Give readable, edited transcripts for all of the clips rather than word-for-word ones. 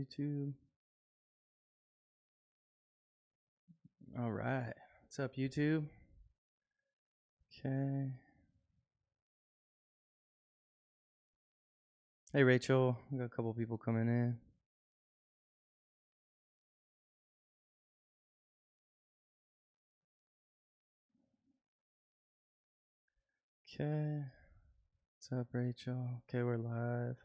YouTube. All right. What's up, YouTube? Okay. Hey, Rachel. We got a couple people coming in. Okay. What's up, Rachel? Okay, we're live.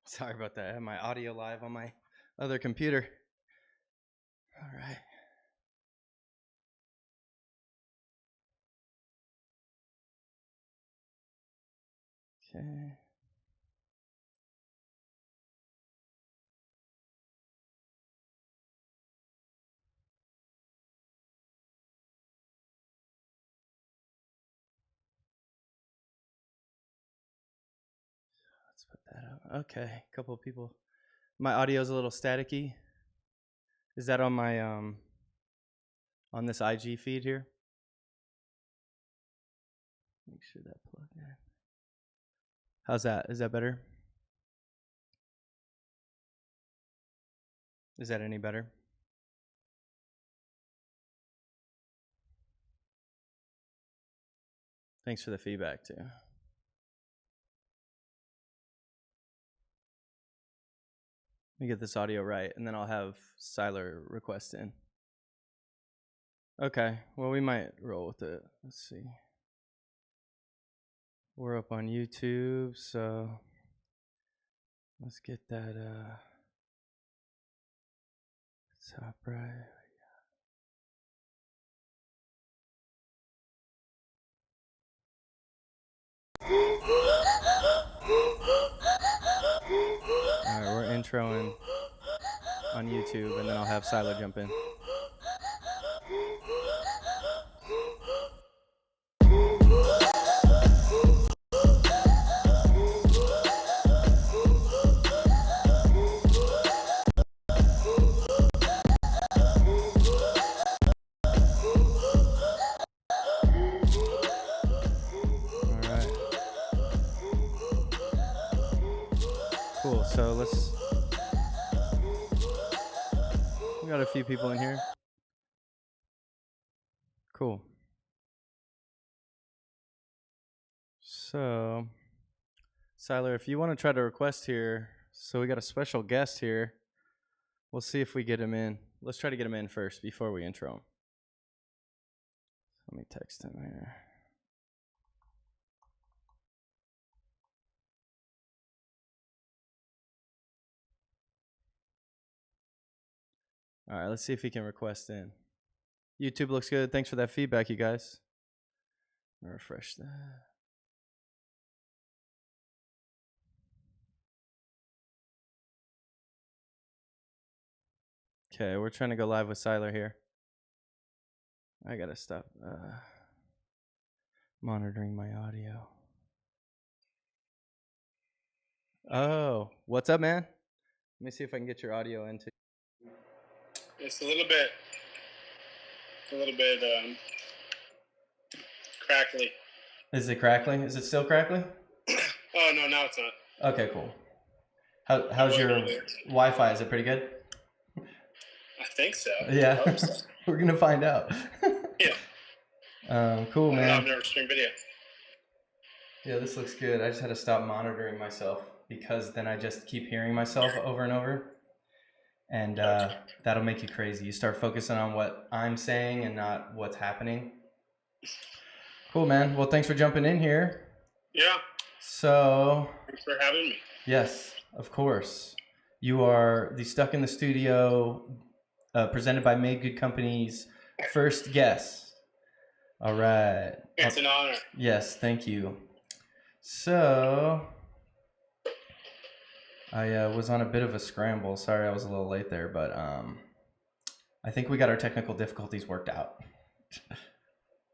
Sorry about that. I have my audio live on my other computer. All right. Okay. Let's put that up. Okay. A couple of people. My audio's a little staticky. Is that on my on this IG feed here? Make sure that plugged in. How's that? Is that better? Is that any better? Thanks for the feedback too. Let me get this audio right, and then I'll have Cyler request in. Okay, well, we might roll with it. Let's see. We're up on YouTube, so let's get that top right. All right, we're introing on YouTube, and then I'll have Cyler jump in. Cool, so we got a few people in here. Cool. So, Cyler, if you want to try to request here, so we got a special guest here. We'll see if we get him in. Let's try to get him in first before we intro him. Let me text him here. All right, let's see if he can request in. YouTube looks good. Thanks for that feedback, you guys. Refresh that. Okay, we're trying to go live with Cyler here. I gotta stop monitoring my audio. Oh, what's up, man? Let me see if I can get your audio into. It's a little bit crackly. Is it crackly? Is it still crackly? Oh no, now it's not. Okay, cool. How's your Wi-Fi? Is it pretty good? I think so. Yeah, I hope so. We're gonna find out. Yeah. Cool, man. I've never streamed video. Yeah, this looks good. I just had to stop monitoring myself because then I just keep hearing myself over and over. And that'll make you crazy. You start focusing on what I'm saying and not what's happening. Cool, man. Well, thanks for jumping in here. Yeah. So. Thanks for having me. Yes, of course. You are the Stuck in the Studio, presented by Made Good Company's first guest. All right. It's an honor. Yes, thank you. So, I was on a bit of a scramble. Sorry I was a little late there, but I think we got our technical difficulties worked out.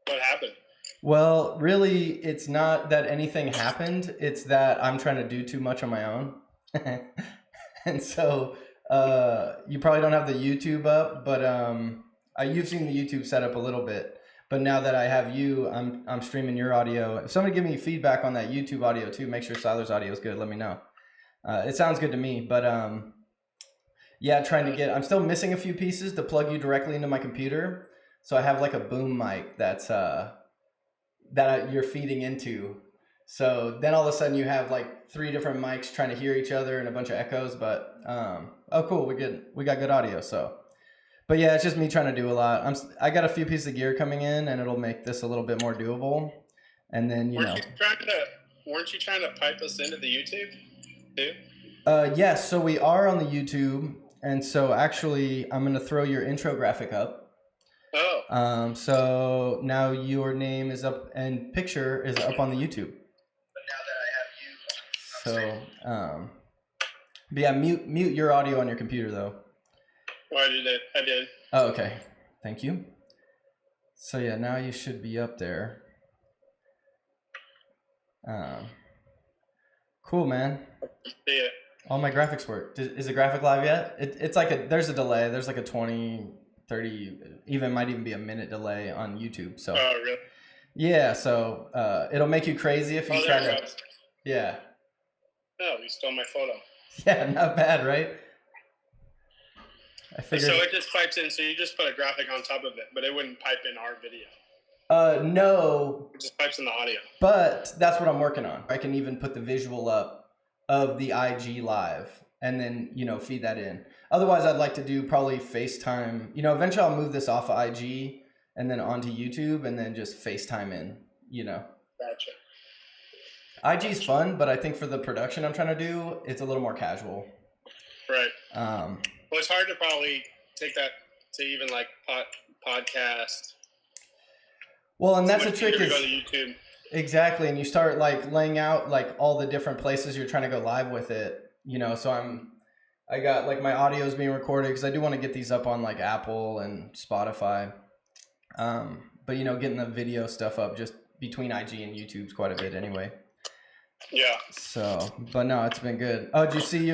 What happened? Well, really, it's not that anything happened. It's that I'm trying to do too much on my own. And so you probably don't have the YouTube up, but you've seen the YouTube setup a little bit. But now that I have you, I'm streaming your audio. If somebody give me feedback on that YouTube audio too, make sure Cyler's audio is good. Let me know. It sounds good to me, but yeah, I'm still missing a few pieces to plug you directly into my computer. So I have like a boom mic you're feeding into. So then all of a sudden you have like 3 different mics trying to hear each other and a bunch of echoes. But oh, cool, we got good audio. So, but yeah, it's just me trying to do a lot. I got a few pieces of gear coming in, and it'll make this a little bit more doable. And then weren't you trying to pipe us into the YouTube too? Yes. So we are on the YouTube, and so actually I'm gonna throw your intro graphic up. Oh. So now your name is up and picture is up on the YouTube. So, but yeah, mute your audio on your computer though. Oh, I did. Oh, okay. Thank you. So yeah, now you should be up there. Cool, man. See it. All my graphics work. Is the graphic live yet? It's like there's a delay. There's like a 20, 30, might even be a minute delay on YouTube. So. Oh, really? Yeah. So it'll make you crazy if you try to. Yeah. Oh, you stole my photo. Yeah, not bad, right? I figured. So it just pipes in. So you just put a graphic on top of it, but it wouldn't pipe in our video. No. It just pipes in the audio. But that's what I'm working on. I can even put the visual up of the IG live and then, feed that in. Otherwise, I'd like to do probably FaceTime. Eventually I'll move this off of IG and then onto YouTube and then just FaceTime in, Gotcha. IG's fun, but I think for the production I'm trying to do, it's a little more casual. Right. Well, it's hard to probably take that to even like podcast. Well, and that's the trick is go to YouTube. Exactly, and you start like laying out like all the different places you're trying to go live with it. So I got like my audio is being recorded because I do want to get these up on like Apple and Spotify. But getting the video stuff up just between IG and YouTube's quite a bit anyway. Yeah. So, but no, it's been good. Oh, did you see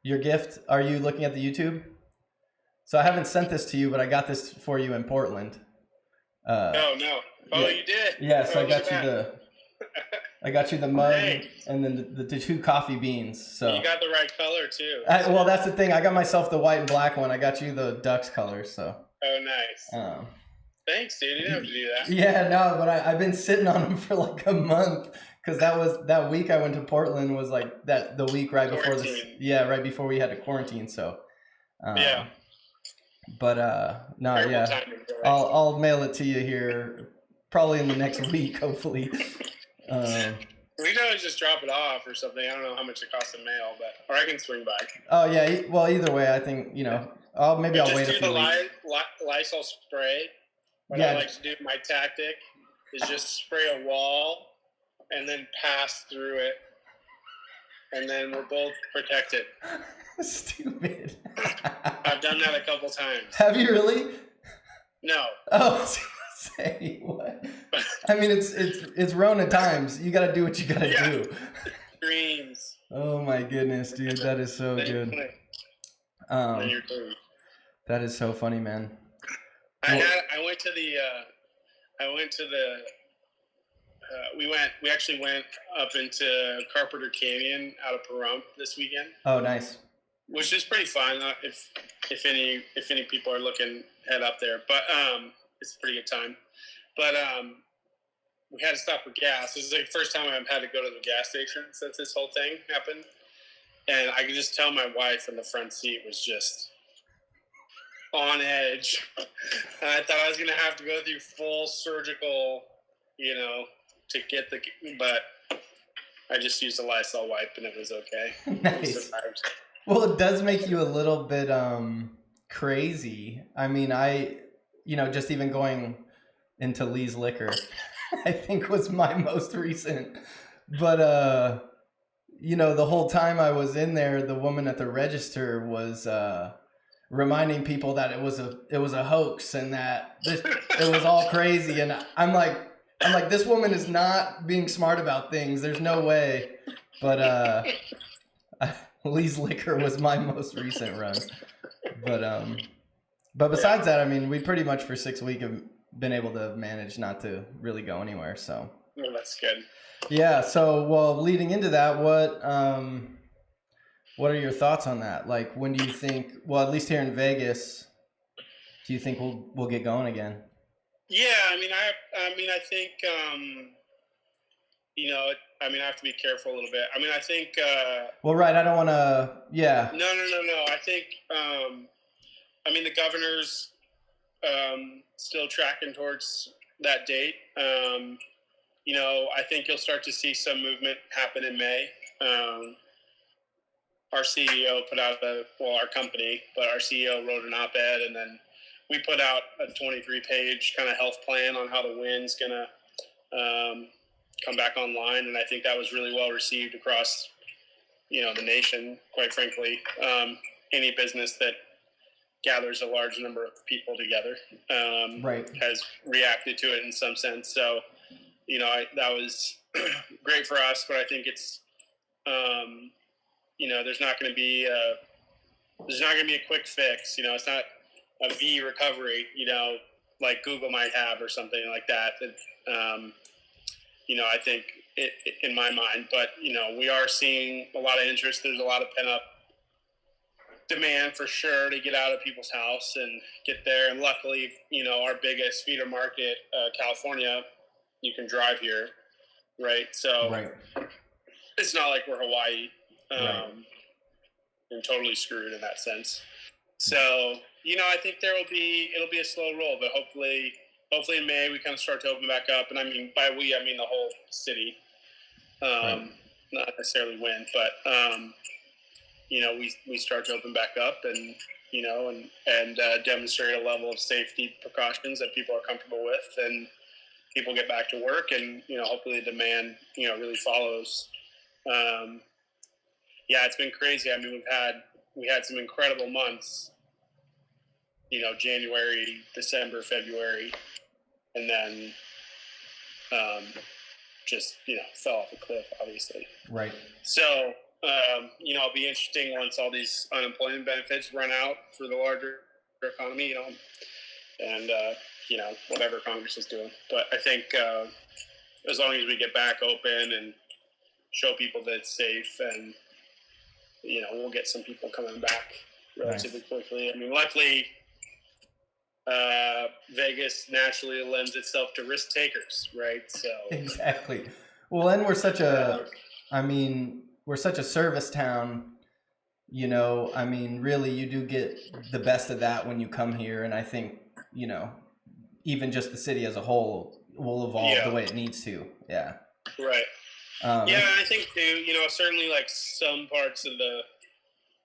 your gift? Are you looking at the YouTube? So I haven't sent this to you, but I got this for you in Portland. No. Oh, yeah. You did? Yeah, so I got you the mug Thanks. and then the 2 coffee beans. So you got the right color too. Well, that's the thing. I got myself the white and black one. I got you the Ducks color. So. Oh, nice. Thanks, dude. You didn't have to do that. Yeah, no, but I've been sitting on them for like a month because that week I went to Portland was like the week right before right before we had to quarantine. So. Yeah. But no, yeah, I'll mail it to you here probably in the next week, hopefully. We can always just drop it off or something. I don't know how much it costs to mail, or I can swing by. Oh yeah, well either way, I think I'll wait a few weeks. Just do the Lysol spray. What I like to do, my tactic is just spray a wall and then pass through it, and then we're both protected. Stupid. I've done that a couple times. Have you really? No. Oh, say what? I mean, it's Rona times. You got to do what you got to do. Dreams. Oh my goodness, dude, that is so good. That is so funny, man. We actually went up into Carpenter Canyon out of Pahrump this weekend. Oh, nice. Which is pretty fun. If any people are looking, head up there. But it's a pretty good time. But we had to stop for gas. This is the first time I've had to go to the gas station since this whole thing happened. And I could just tell my wife in the front seat was just on edge. And I thought I was going to have to go through full surgical, to get but I just used a Lysol wipe and it was okay. Nice. Well, it does make you a little bit crazy. I mean, just even going into Lee's Liquor, I think was my most recent. But the whole time I was in there, the woman at the register was reminding people that it was a hoax and that it was all crazy. And I'm like, this woman is not being smart about things. There's no way. But Lee's Liquor was my most recent run. But besides that, I mean, we pretty much for 6 weeks have been able to manage not to really go anywhere. So that's good. Yeah. So, well, leading into that, what are your thoughts on that? Like, when do you think? Well, at least here in Vegas, do you think we'll get going again? Yeah, I mean, I think, I have to be careful a little bit. I mean, I think. Well, right. I don't want to. Yeah. No. I think. The governor's still tracking towards that date. I think you'll start to see some movement happen in May. Our CEO put out our company, but our CEO wrote an op-ed, and then we put out a 23-page kind of health plan on how the Wynn's going to come back online. And I think that was really well received across, the nation, quite frankly. Any business that gathers a large number of people together right. has reacted to it in some sense. So, that was great for us, but I think it's, there's not going to be a quick fix. It's not a V recovery, like Google might have or something like that. I think in my mind, but we are seeing a lot of interest. There's a lot of pent up demand for sure to get out of people's house and get there. And luckily, our biggest feeder market, California, you can drive here, right? So right. It's not like we're Hawaii. Right. And totally screwed in that sense. So, I think it'll be a slow roll, but hopefully in May we kind of start to open back up. And I mean, by we, I mean the whole city, right. Not necessarily Wynn, but, we start to open back up and, and demonstrate a level of safety precautions that people are comfortable with, and people get back to work, and, hopefully the demand, really follows. Yeah, it's been crazy. I mean, we had some incredible months, January, December, February, and then just, fell off a cliff, obviously. Right. So, it'll be interesting once all these unemployment benefits run out for the larger economy, and, whatever Congress is doing. But I think as long as we get back open and show people that it's safe, and we'll get some people coming back relatively quickly. I mean, luckily, Vegas naturally lends itself to risk takers, right? So exactly. Well, and we're such a service town. I mean, really, you do get the best of that when you come here, and I think even just the city as a whole will evolve the way it needs to. Yeah. Right. I think too, certainly like some parts of the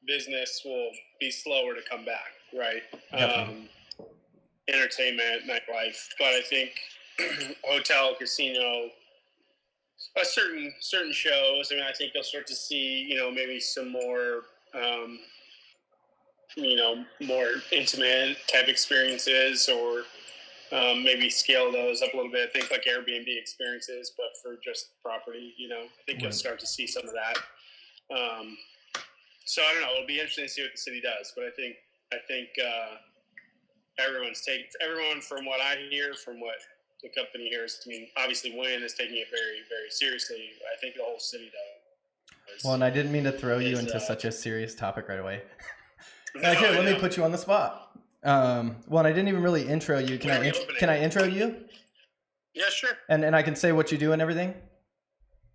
business will be slower to come back, right? Entertainment, nightlife, but I think hotel, casino, certain shows. I mean, I think you'll start to see, maybe some more, more intimate type experiences, or maybe scale those up a little bit. Think like Airbnb experiences, but for just property, I think you'll start to see some of that. So I don't know. It'll be interesting to see what the city does, but I think everyone from what I hear, from what the company hears, I mean, obviously Wynn is taking it very, very seriously. I think the whole city does. Well, and I didn't mean to throw you into such a serious topic right away. Here, let me put you on the spot. Well, and I didn't even really intro you. Can I intro you? Yeah, sure. And I can say what you do and everything?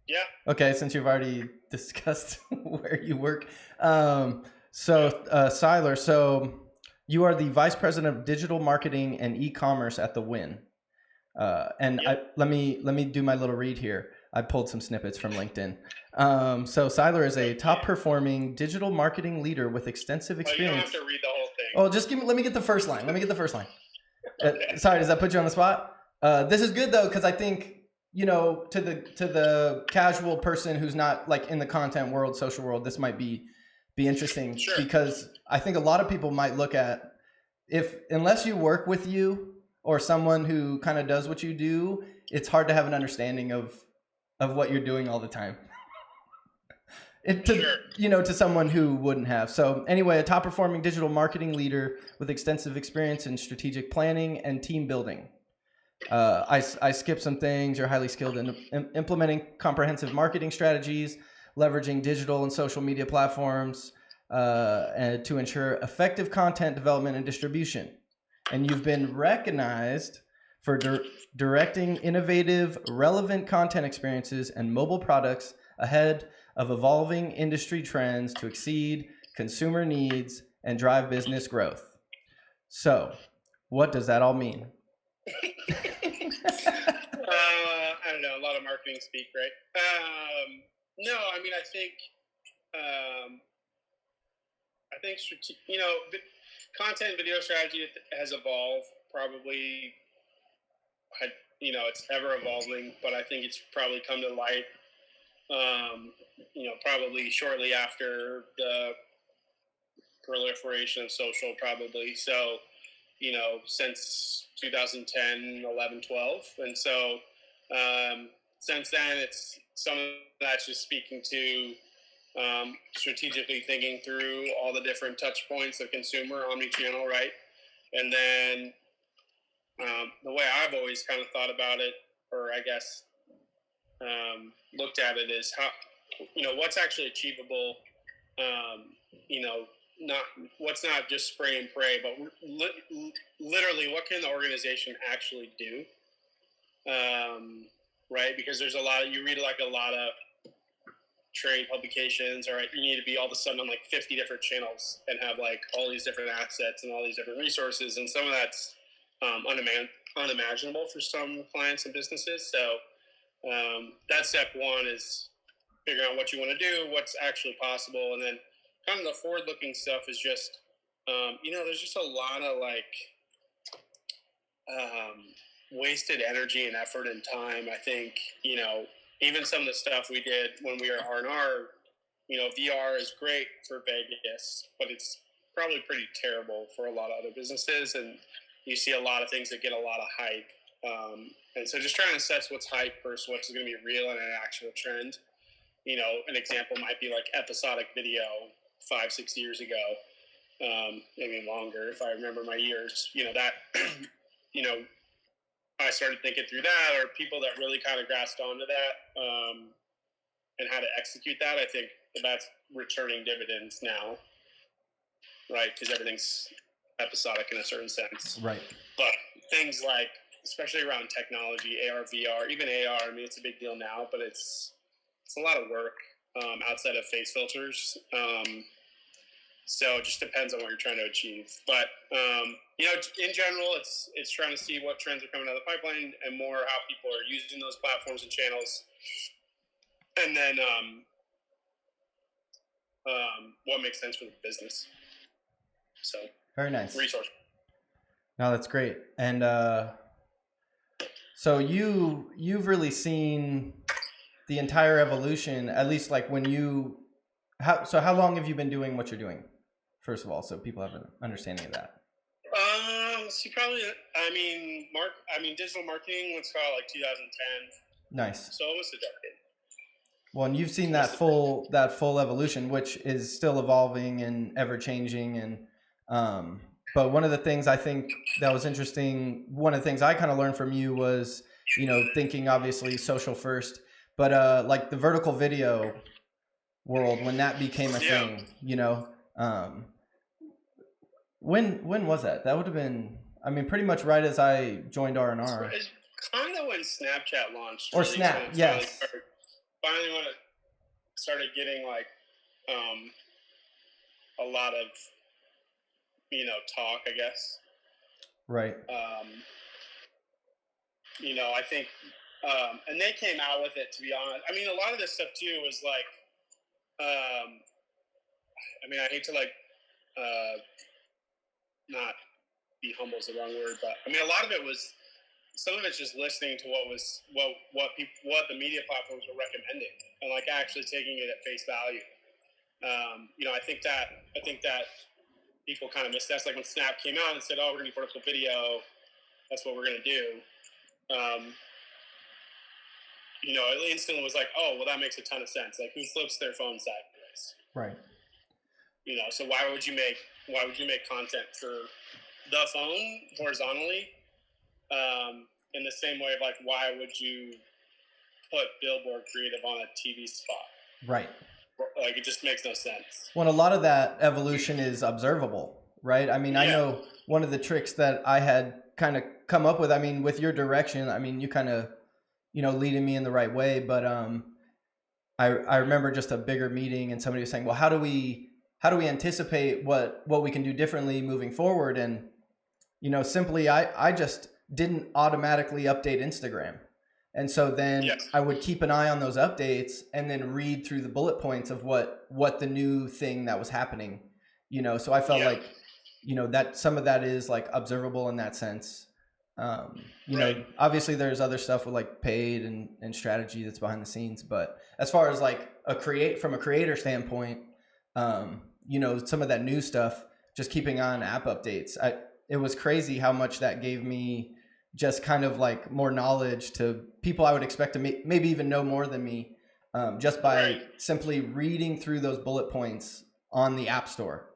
Yeah. Okay, since you've already discussed where you work. Cyler, so you are the Vice President of Digital Marketing and E-commerce at the Wynn. Let me do my little read here. I pulled some snippets from LinkedIn. So Cyler is a top performing digital marketing leader with extensive experience. You don't have to read the whole thing. Oh, just let me get the first line. Okay. Sorry, does that put you on the spot? This is good though, because I think, to the casual person who's not like in the content world, social world, this might be be interesting Sure. because I think a lot of people might look at unless you work with you or someone who kind of does what you do, it's hard to have an understanding of what you're doing all the time. Sure. To someone who wouldn't have. So anyway, a top performing digital marketing leader with extensive experience in strategic planning and team building. I skipped some things. You're highly skilled in implementing comprehensive marketing strategies, leveraging digital and social media platforms and to ensure effective content development and distribution. And you've been recognized for directing innovative, relevant content experiences and mobile products ahead of evolving industry trends to exceed consumer needs and drive business growth. So, what does that all mean? I don't know. A lot of marketing speak, right? No, I mean, I think content video strategy has evolved. Probably, it's ever evolving, but I think it's probably come to light. Probably shortly after the proliferation of social, probably. So, since 2010, 11, 12. And so since then, it's some of that's just speaking to strategically thinking through all the different touch points of consumer omni-channel, right? And then the way I've always kind of thought about it, or I guess looked at it, is how, what's actually achievable, what's not just spray and pray, but literally what can the organization actually do, right? Because there's you read like a lot of trade publications, or you need to be all of a sudden on like 50 different channels and have like all these different assets and all these different resources, and some of that's unimaginable for some clients and businesses. So that's step one, is figuring out what you want to do, what's actually possible, and then kind of the forward-looking stuff is just, there's just a lot of wasted energy and effort and time. I think, even some of the stuff we did when we were R&R, VR is great for Vegas, but it's probably pretty terrible for a lot of other businesses. And you see a lot of things that get a lot of hype. And so just trying to assess what's hype versus what's going to be real and an actual trend. An example might be like episodic video 5-6 years ago, maybe longer if I remember my years, that, I started thinking through that, or people that really kind of grasped onto that and how to execute that. I think that's returning dividends now, right? Because everything's episodic in a certain sense. Right. But things like, especially around technology, AR, VR, even AR, I mean, it's a big deal now, but it's a lot of work outside of face filters. So it just depends on what you're trying to achieve. But, in general, it's trying to see what trends are coming out of the pipeline and more how people are using those platforms and channels. And then what makes sense for the business. So very nice. Resource. No, that's great. And so you've really seen the entire evolution, at least like when how long have you been doing what you're doing, first of all, so people have an understanding of that? Digital marketing, let's call it like 2010. Nice. So almost a decade. Well, and you've seen that full evolution, which is still evolving and ever changing. And but one of the things I think that was interesting, one of the things I kind of learned from you was, thinking obviously social first, but like the vertical video world, when that became a thing, when was that? That would have been, pretty much right as I joined R&R. It's kind of when Snapchat launched. Or Snap, yes. Finally when it started getting like a lot of, talk, I guess. Right. I think, and they came out with it, to be honest. A lot of this stuff too was like, I hate to not be humble is the wrong word, but a lot of it was, some of it's just listening to what the media platforms were recommending and like actually taking it at face value. I think that people kind of missed that. That's like when Snap came out and said, "Oh, we're going to do vertical video. That's what we're going to do." It instantly was like, "Oh, well, that makes a ton of sense." Like, who flips their phone sideways? Right. So why would you make content for the phone horizontally? In the same way of like, why would you put billboard creative on a TV spot? Right. Like, it just makes no sense. Well, a lot of that evolution is observable, right? I mean, I know one of the tricks that I had kind of come up with, I mean, with your direction, I mean, you kind of, leading me in the right way. But I remember just a bigger meeting and somebody was saying, well, how do we anticipate what we can do differently moving forward? And, simply, I just didn't automatically update Instagram. And so then I would keep an eye on those updates and then read through the bullet points of what the new thing that was happening, so I felt like, that some of that is like observable in that sense. Obviously there's other stuff with like paid and strategy that's behind the scenes, but as far as like from a creator standpoint, some of that new stuff, just keeping on app updates, it was crazy how much that gave me just kind of like more knowledge to people I would expect to maybe even know more than me, just by simply reading through those bullet points on the App Store.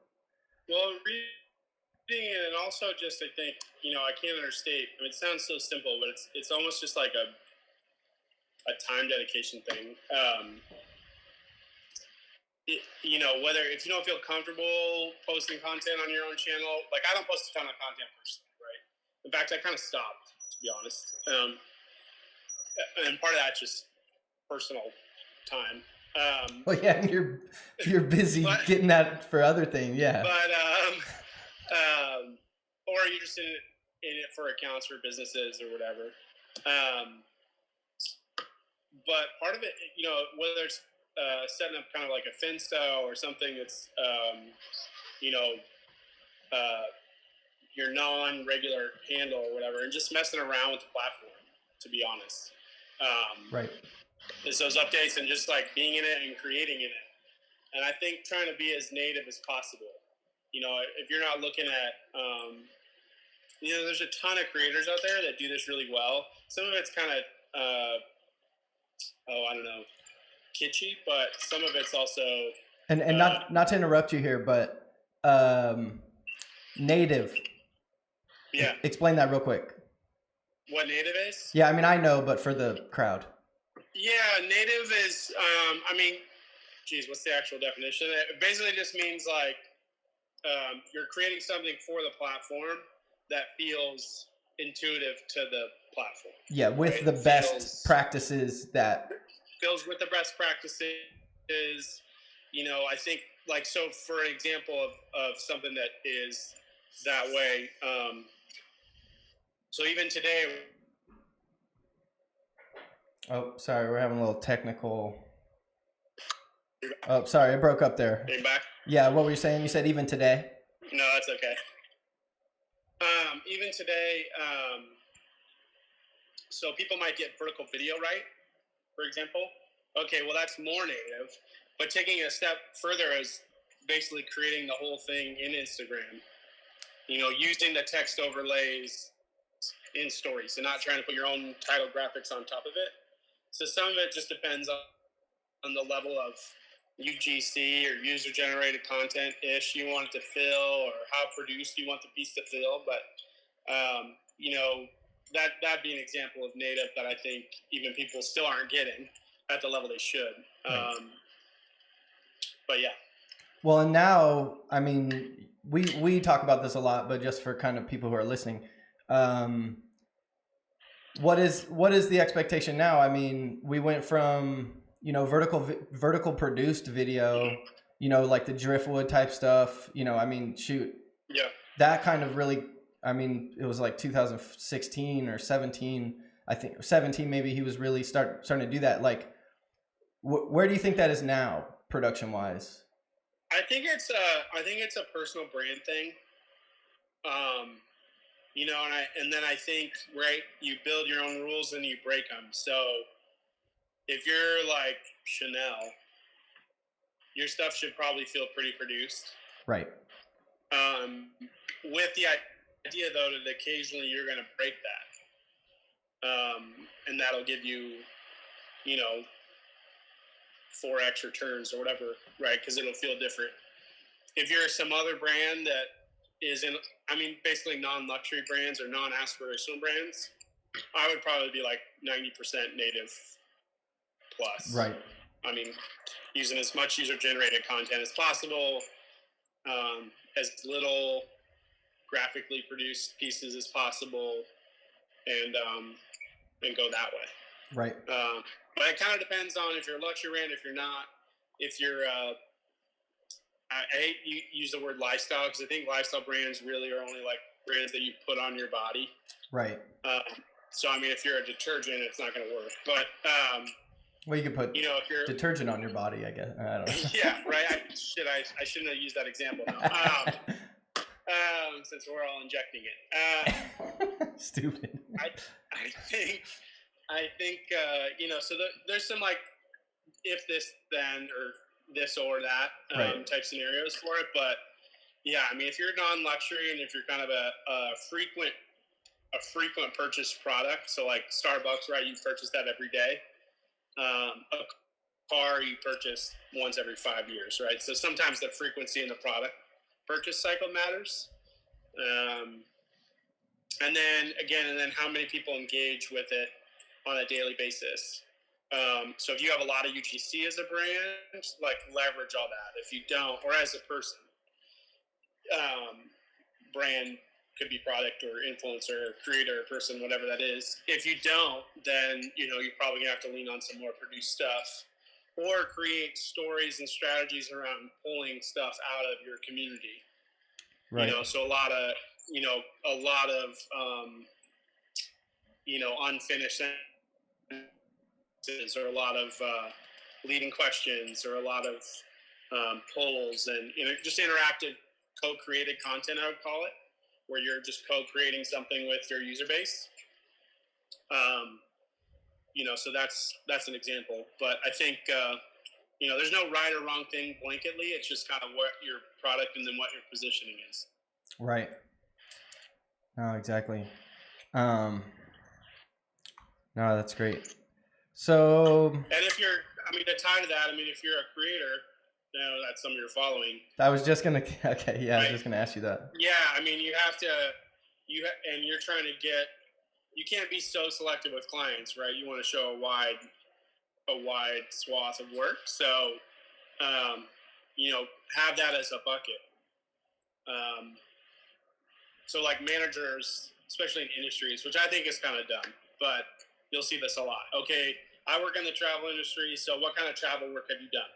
Well, reading it, and also just I think I can't understate. I mean, it sounds so simple, but it's almost just like a time dedication thing. Whether if you don't feel comfortable posting content on your own channel, like I don't post a ton of content personally, right? In fact, I kind of stopped, to be honest. And part of that's just personal time. Well, yeah, you're busy getting that for other things, yeah. But or you're just in it for accounts for businesses or whatever. But part of it, whether it's setting up kind of like a Finsta or something that's, your non-regular handle or whatever, and just messing around with the platform, to be honest. Right. It's those updates and just like being in it and creating in it. And I think trying to be as native as possible. If you're not looking at, there's a ton of creators out there that do this really well. Some of it's kind of, I don't know, kitschy, but some of it's also and not to interrupt you here, but native. Yeah. Explain that real quick. What native is? Yeah, I mean I know, but for the crowd. Yeah, native is what's the actual definition? It basically just means like you're creating something for the platform that feels intuitive to the platform. Yeah, with the best practices that feels with the best practices. I think like, so for an example of something that is that way. So even today. Oh, sorry, we're having a little technical. Oh, sorry, it broke up there. Are you back? Yeah, what were you saying? You said even today? No, that's okay. Even today, so people might get vertical video right, for example. Okay, well, that's more native. But taking it a step further is basically creating the whole thing in Instagram. Using the text overlays in stories and not trying to put your own title graphics on top of it. So some of it just depends on the level of UGC or user-generated content-ish you want it to fill, or how produced you want the piece to fill. But, that'd be an example of native that I think even people still aren't getting at the level they should. Right. But yeah. Well, and now, I mean, we talk about this a lot, but just for kind of people who are listening, what is the expectation now? I mean, we went from, vertical produced video, like the Driftwood type stuff, I mean, shoot. Yeah. That kind of really, I mean, it was like 2016 or 17, I think 17, maybe he was really starting to do that. Like, where do you think that is now, production wise? I think it's a personal brand thing. And then I think, right, you build your own rules and you break them. So if you're like Chanel, your stuff should probably feel pretty produced. Right. With the idea though that occasionally you're going to break that, and that'll give you, you know, 4 extra turns or whatever, right? Because it'll feel different. If you're some other brand that is in, I mean, basically non-luxury brands or non-aspirational brands, I would probably be like 90% native plus. Right. I mean, using as much user-generated content as possible, as little graphically produced pieces as possible, and go that way. Right. But it kind of depends on if you're a luxury brand, if you're not, if you're. I hate you use the word lifestyle because I think lifestyle brands really are only like brands that you put on your body. Right. So I mean, if you're a detergent, it's not going to work. But well, you could put, you know, if you're detergent on your body, I guess. I don't know. Yeah, right. I shouldn't have used that example. Since we're all injecting it. Stupid. I think you know. So there's some like if this then or this or that right. type scenarios for it. But yeah, I mean, if you're non-luxury and if you're kind of a frequent purchase product, so like Starbucks, right? You purchase that every day. A car you purchase once every 5 years, right? So sometimes the frequency in the product purchase cycle matters. And then how many people engage with it on a daily basis. So if you have a lot of UGC as a brand, like leverage all that. If you don't, or as a person, brand could be product or influencer, or creator, person, whatever that is. If you don't, then you know you're probably gonna have to lean on some more produced stuff, or create stories and strategies around pulling stuff out of your community. Right. You know, so a lot of unfinished sentences, or a lot of leading questions, or a lot of polls, and just interactive co-created content, I would call it, where you're just co-creating something with your user base. So that's an example. But I think there's no right or wrong thing blanketly. It's just kind of what your product and then what your positioning is. Right. No, exactly. No, that's great. So. And if you're, to tie to that, if you're a creator, that's something you're following. I was just gonna. Okay, yeah, right? I was just gonna ask you that. Yeah, you have to, and you're trying to get. You can't be so selective with clients, right? You want to show a wide swath of work. So, have that as a bucket. So like managers, especially in industries, which I think is kind of dumb, but you'll see this a lot. Okay, I work in the travel industry, so what kind of travel work have you done?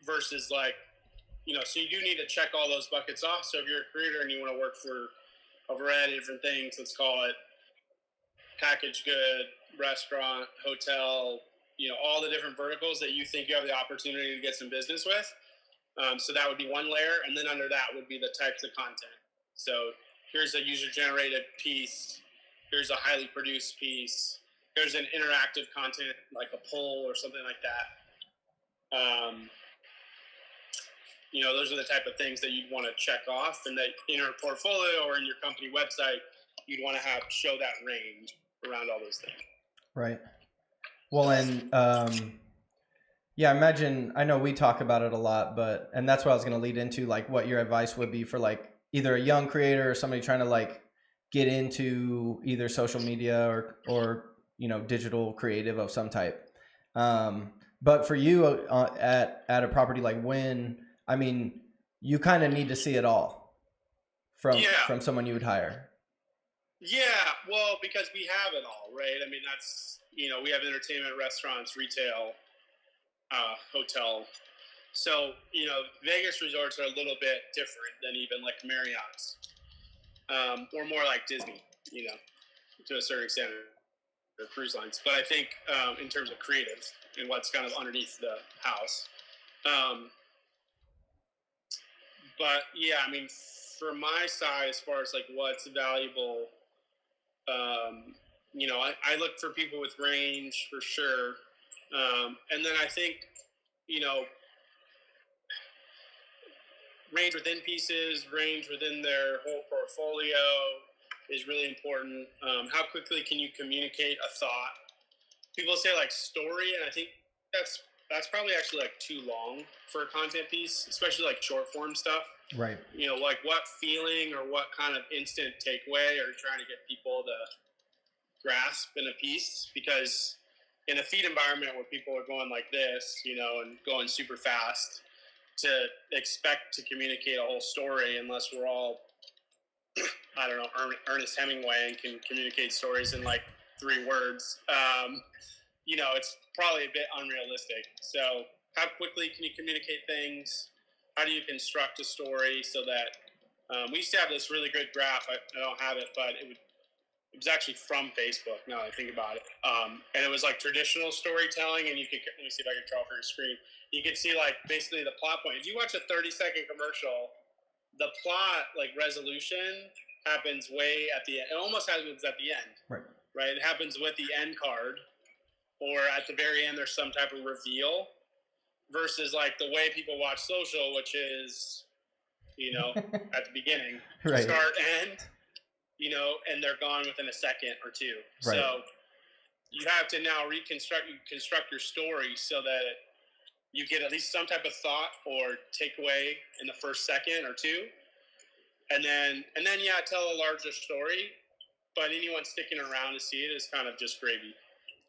Versus like, so you do need to check all those buckets off. So if you're a creator and you want to work for a variety of different things, let's call it packaged good, restaurant, hotel, all the different verticals that you think you have the opportunity to get some business with. So that would be one layer. And then under that would be the types of content. So here's a user-generated piece. Here's a highly produced piece. Here's an interactive content, like a poll or something like that. Those are the type of things that you'd want to check off, and that in your portfolio or in your company website, you'd want to show that range around all those things. Right. Well, and imagine, I know we talk about it a lot, and that's what I was going to lead into, like what your advice would be for like either a young creator or somebody trying to like get into either social media or digital creative of some type. But for you at a property like Wynn, you kind of need to see it all from someone you would hire. Yeah, well, because we have it all, right? That's, we have entertainment, restaurants, retail, hotel. So, Vegas resorts are a little bit different than even like Marriott's, or more like Disney, to a certain extent, or cruise lines. But I think in terms of creative and what's kind of underneath the house. But yeah, for my side, as far as like what's valuable, I look for people with range for sure. And then I think, you know, range within pieces, range within their whole portfolio is really important. How quickly can you communicate a thought? People say like story, and I think that's probably actually like too long for a content piece, especially like short form stuff. Right. You know, like what feeling or what kind of instant takeaway are you trying to get people to grasp in a piece? Because in a feed environment where people are going like this, you know, and going super fast, to expect to communicate a whole story, unless we're all, I don't know, Ernest Hemingway and can communicate stories in like 3 words, you know, it's probably a bit unrealistic. So how quickly can you communicate things? How do you construct a story so that we used to have this really good graph. I don't have it, but it was actually from Facebook, now that I think about it. And it was like traditional storytelling, and you could, let me see if I can draw for your screen. You could see like basically the plot point. If you watch a 30-second commercial, the plot like resolution happens way at the end. It almost happens at the end. Right. It happens with the end card, or at the very end there's some type of reveal, versus like the way people watch social, which is, you know, at the beginning, right, start, end, you know, and they're gone within a second or two. Right. So you have to now construct your story so that you get at least some type of thought or takeaway in the first second or two, and then yeah, tell a larger story. But anyone sticking around to see it is kind of just gravy.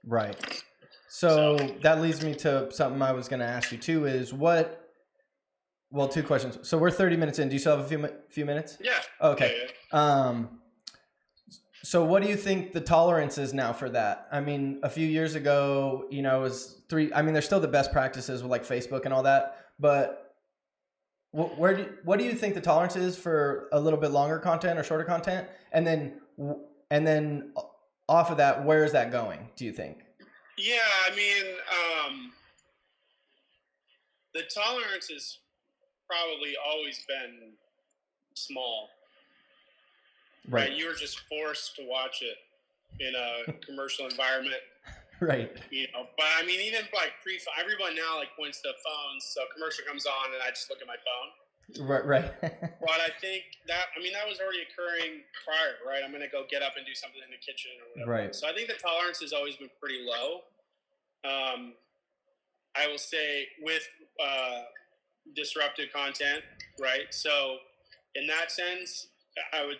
Right. So that leads me to something I was going to ask you too. Is what? Well, 2 questions. So we're 30 minutes in. Do you still have a few minutes? Yeah. Okay. Yeah. So what do you think the tolerance is now for that? I mean, a few years ago, you know, it was 3. I mean, there's still the best practices with like Facebook and all that, but what do you think the tolerance is for a little bit longer content or shorter content? And then off of that, where is that going, do you think? Yeah, I mean, the tolerance has probably always been small. Right. You were just forced to watch it in a commercial environment. Right. You know, but I mean, even like everyone now like points to phones, so a commercial comes on and I just look at my phone. Right. But I think that was already occurring prior, right? I'm going to go get up and do something in the kitchen or whatever. Right. So I think the tolerance has always been pretty low. I will say with disruptive content, right? So in that sense, I would,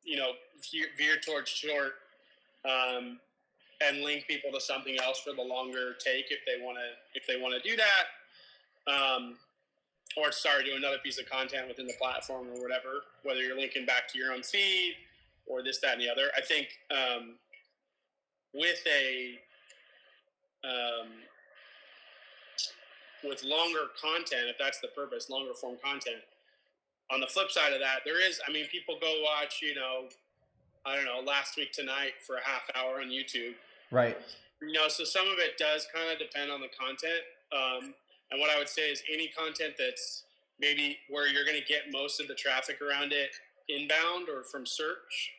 you know, veer towards short, and link people to something else for the longer take if they want to do that. Or do another piece of content within the platform or whatever, whether you're linking back to your own feed or this, that, and the other. I think with longer content, if that's the purpose, longer form content, on the flip side of that, people go watch, you know, I don't know, Last Week Tonight for a half hour on YouTube. Right. You know, so some of it does kind of depend on the content. And what I would say is any content that's maybe where you're going to get most of the traffic around it inbound or from search,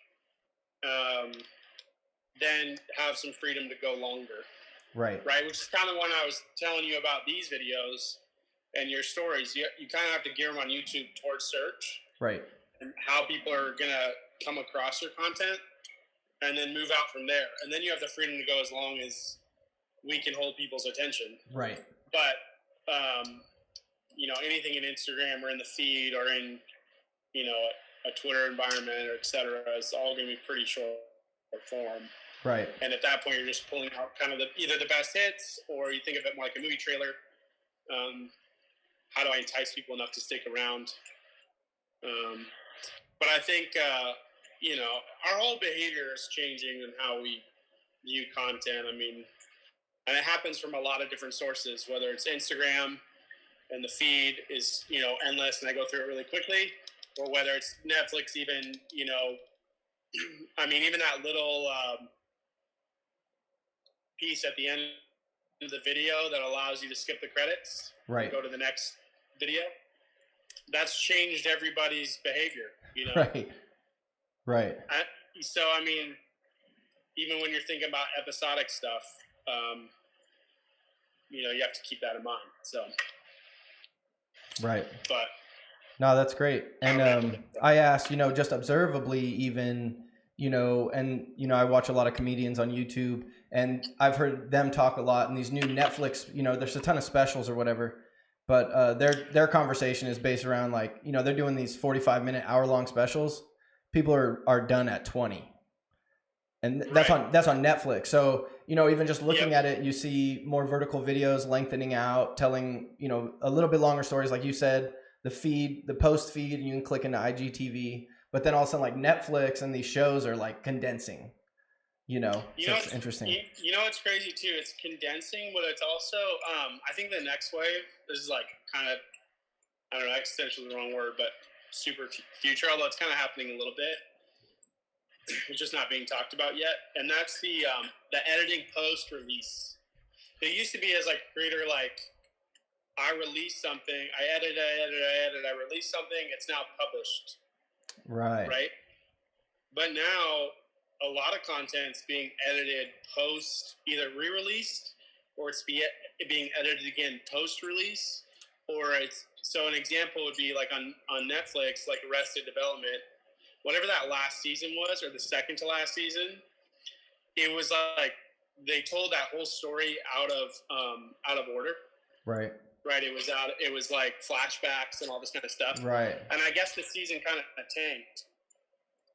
then have some freedom to go longer. Right. Right. Which is kind of when I was telling you about these videos and your stories. You kind of have to gear them on YouTube towards search. Right. And how people are going to come across your content and then move out from there. And then you have the freedom to go as long as we can hold people's attention. Right. But, you know, anything in Instagram or in the feed or in, you know, a Twitter environment or et cetera, it's all going to be pretty short form. Right. And at that point, you're just pulling out kind of either the best hits, or you think of it more like a movie trailer. How do I entice people enough to stick around? But I think, you know, our whole behavior is changing in how we view content. I mean, and it happens from a lot of different sources, whether it's Instagram and the feed is, you know, endless and I go through it really quickly, or whether it's Netflix, even, you know, I mean, even that little piece at the end of the video that allows you to skip the credits, right, and go to the next video. That's changed everybody's behavior, you know? Right. Right. So, I mean, even when you're thinking about episodic stuff, you have to keep that in mind. So, Right. but No, that's great. And I asked, just observably, even, and I watch a lot of comedians on YouTube, and I've heard them talk a lot. And these new Netflix, there's a ton of specials or whatever, but their conversation is based around like, they're doing these 45-minute, hour-long specials. People are done at 20, and that's right. on Netflix. So even just looking Yep. at it, you see more vertical videos lengthening out, telling a little bit longer stories, like you said. The post feed, and you can click into IGTV. But then all of a sudden, like Netflix and these shows are like condensing. So it's interesting. It's crazy too. It's condensing, but it's also I think the next wave, this is like kind of, I don't know, existential is the wrong word, but super future, although it's kind of happening a little bit. It's just not being talked about yet, and that's the editing post release. It used to be as like creator, like I release something, I edit, I release something, it's now published. Right. Right. But now a lot of content's being edited post, either re-released, or it's being edited again post-release, or it's, so an example would be like on Netflix, like Arrested Development, whatever that last season was, or the second to last season, it was like they told that whole story out of order. Right. Right. It was like flashbacks and all this kind of stuff. Right. And I guess the season kind of tanked.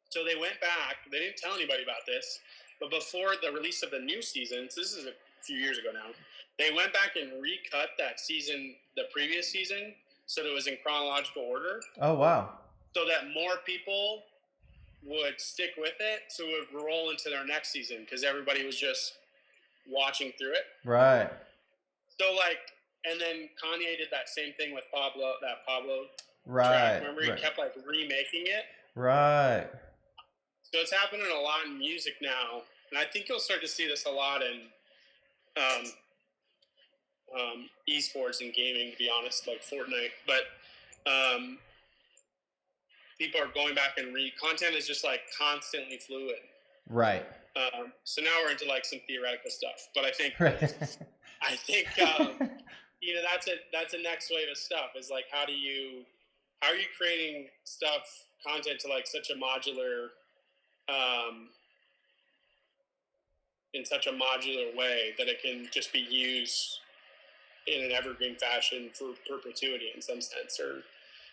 So they went back. They didn't tell anybody about this, but before the release of the new season, so this is a few years ago now, they went back and recut that season, the previous season, so that it was in chronological order. Oh, wow. So that more people would stick with it, so it would roll into their next season, because everybody was just watching through it. Right. So like, and then Kanye did that same thing with Pablo right. track. Remember, he right. kept like remaking it. Right. So it's happening a lot in music now, and I think you'll start to see this a lot in esports and gaming, to be honest, like Fortnite. But people are going back and content is just like constantly fluid. Right. So now we're into like some theoretical stuff, but I think I think that's a next wave of stuff. Is like how are you creating content to like such a modular in such a modular way that it can just be used in an evergreen fashion for perpetuity in some sense, or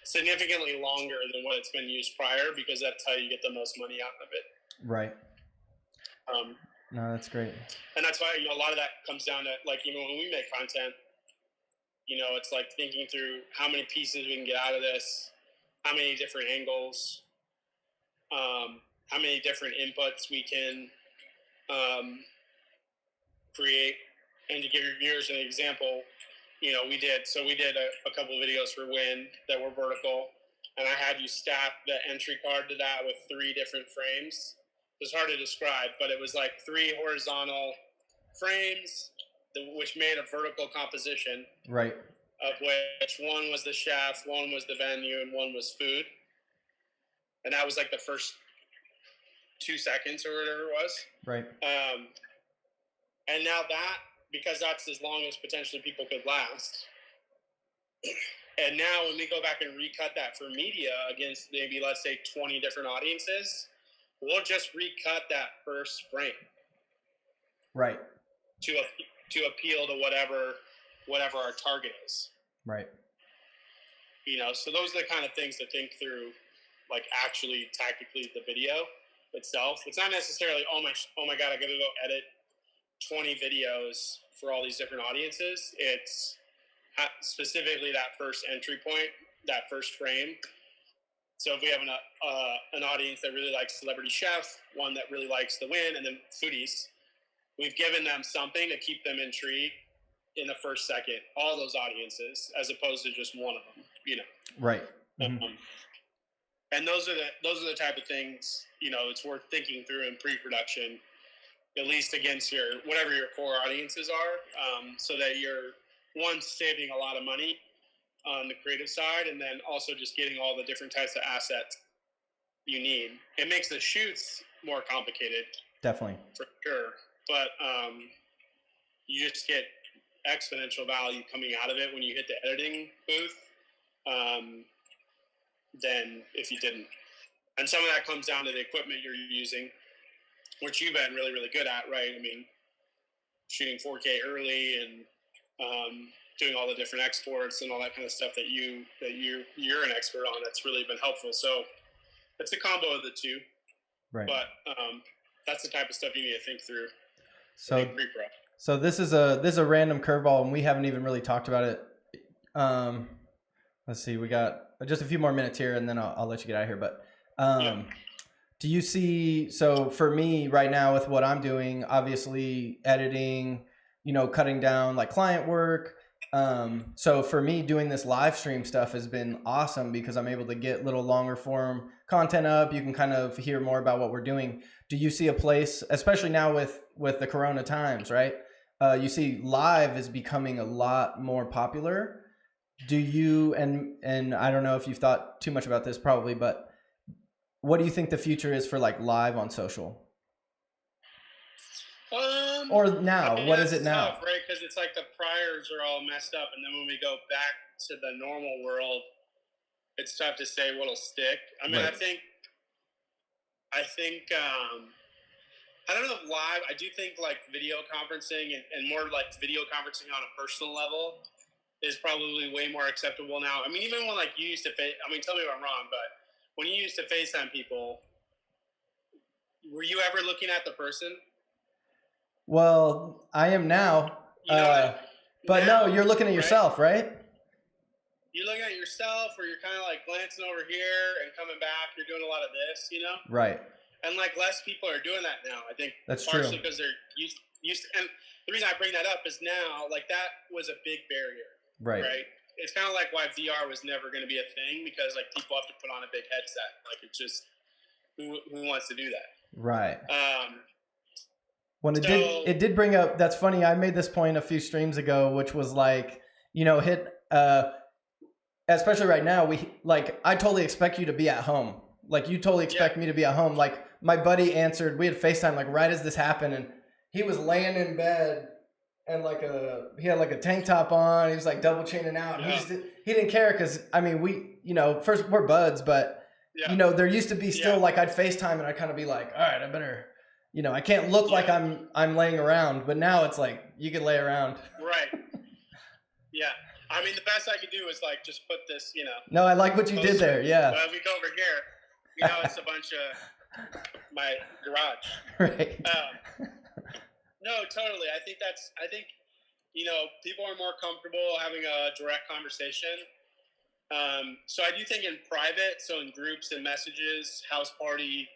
significantly longer than what it's been used prior, because that's how you get the most money out of it. Right. No, that's great. And that's why a lot of that comes down to like when we make content, it's like thinking through how many pieces we can get out of this, how many different angles, how many different inputs we can create. And to give your viewers an example, we did a couple of videos for Win that were vertical, and I had you stack the entry card to that with 3 different frames. It was hard to describe, but it was like 3 horizontal frames, which made a vertical composition. Right. Of which one was the chef, one was the venue, and one was food. And that was like the first 2 seconds or whatever it was. Right. And now that, because that's as long as potentially people could last. And now when we go back and recut that for media against maybe, let's say, 20 different audiences, we'll just recut that first frame. Right. To appeal to whatever our target is. Right. So those are the kind of things to think through, like actually tactically the video itself. It's not necessarily, oh my God, I got to go edit 20 videos for all these different audiences. It's specifically that first entry point, that first frame. So if we have an audience that really likes Celebrity Chef, one that really likes The Win, and then foodies, we've given them something to keep them intrigued in the first second, all those audiences, as opposed to just one of them, Right. Mm-hmm. And those are the type of things, it's worth thinking through in pre-production, at least against whatever your core audiences are, so that you're, one, saving a lot of money on the creative side, and then also just getting all the different types of assets you need. It makes the shoots more complicated. Definitely. For sure. But you just get exponential value coming out of it when you hit the editing booth than if you didn't. And some of that comes down to the equipment you're using, which you've been really, really good at, right? I mean, shooting 4K early and doing all the different exports and all that kind of stuff that you're an expert on. That's really been helpful. So it's a combo of the two. Right. But that's the type of stuff you need to think through. So this is a random curveball, and we haven't even really talked about it. Let's see, we got just a few more minutes here, and then I'll let you get out of here. But do you see? So for me right now, with what I'm doing, obviously editing, cutting down like client work. So for me, doing this live stream stuff has been awesome because I'm able to get little longer form content up. You can kind of hear more about what we're doing. Do you see a place, especially now with the Corona times, right? You see live is becoming a lot more popular. Do you, and I don't know if you've thought too much about this probably, but what do you think the future is for like live on social? Or now, what is it now? Tough, right? Because it's like the priors are all messed up, and then when we go back to the normal world, it's tough to say what'll stick. I mean, right. I think I don't know if live. I do think like video conferencing and more like video conferencing on a personal level is probably way more acceptable now. I mean, even when like you used to tell me if I'm wrong, but when you used to FaceTime people, were you ever looking at the person? Well, I am now, but now, no, you're looking at yourself, right? You're looking at yourself, or you're kind of like glancing over here and coming back. You're doing a lot of this, Right. And like less people are doing that now. I think that's partially true because they're used to, and the reason I bring that up is now like that was a big barrier, right? It's kind of like why VR was never going to be a thing because like people have to put on a big headset. Like it's just who wants to do that, right? When it did bring up, that's funny. I made this point a few streams ago, which was like, especially right now, I totally expect you to be at home. Like you totally expect me to be at home. Like my buddy answered, we had FaceTime like right as this happened, and he was laying in bed and he had like a tank top on. He was like double chaining out. Yeah. He didn't care because I mean first we're buds, but there used to be still like I'd FaceTime and I'd kind of be like, all right, I better. I can't look like I'm laying around, but now it's like you can lay around. Right. Yeah. I mean, the best I could do is like just put this, No, I like what you did there. Yeah. But if we go over here, it's a bunch of my garage. Right. No, totally. I think people are more comfortable having a direct conversation. So I do think in private, so in groups and messages, house party,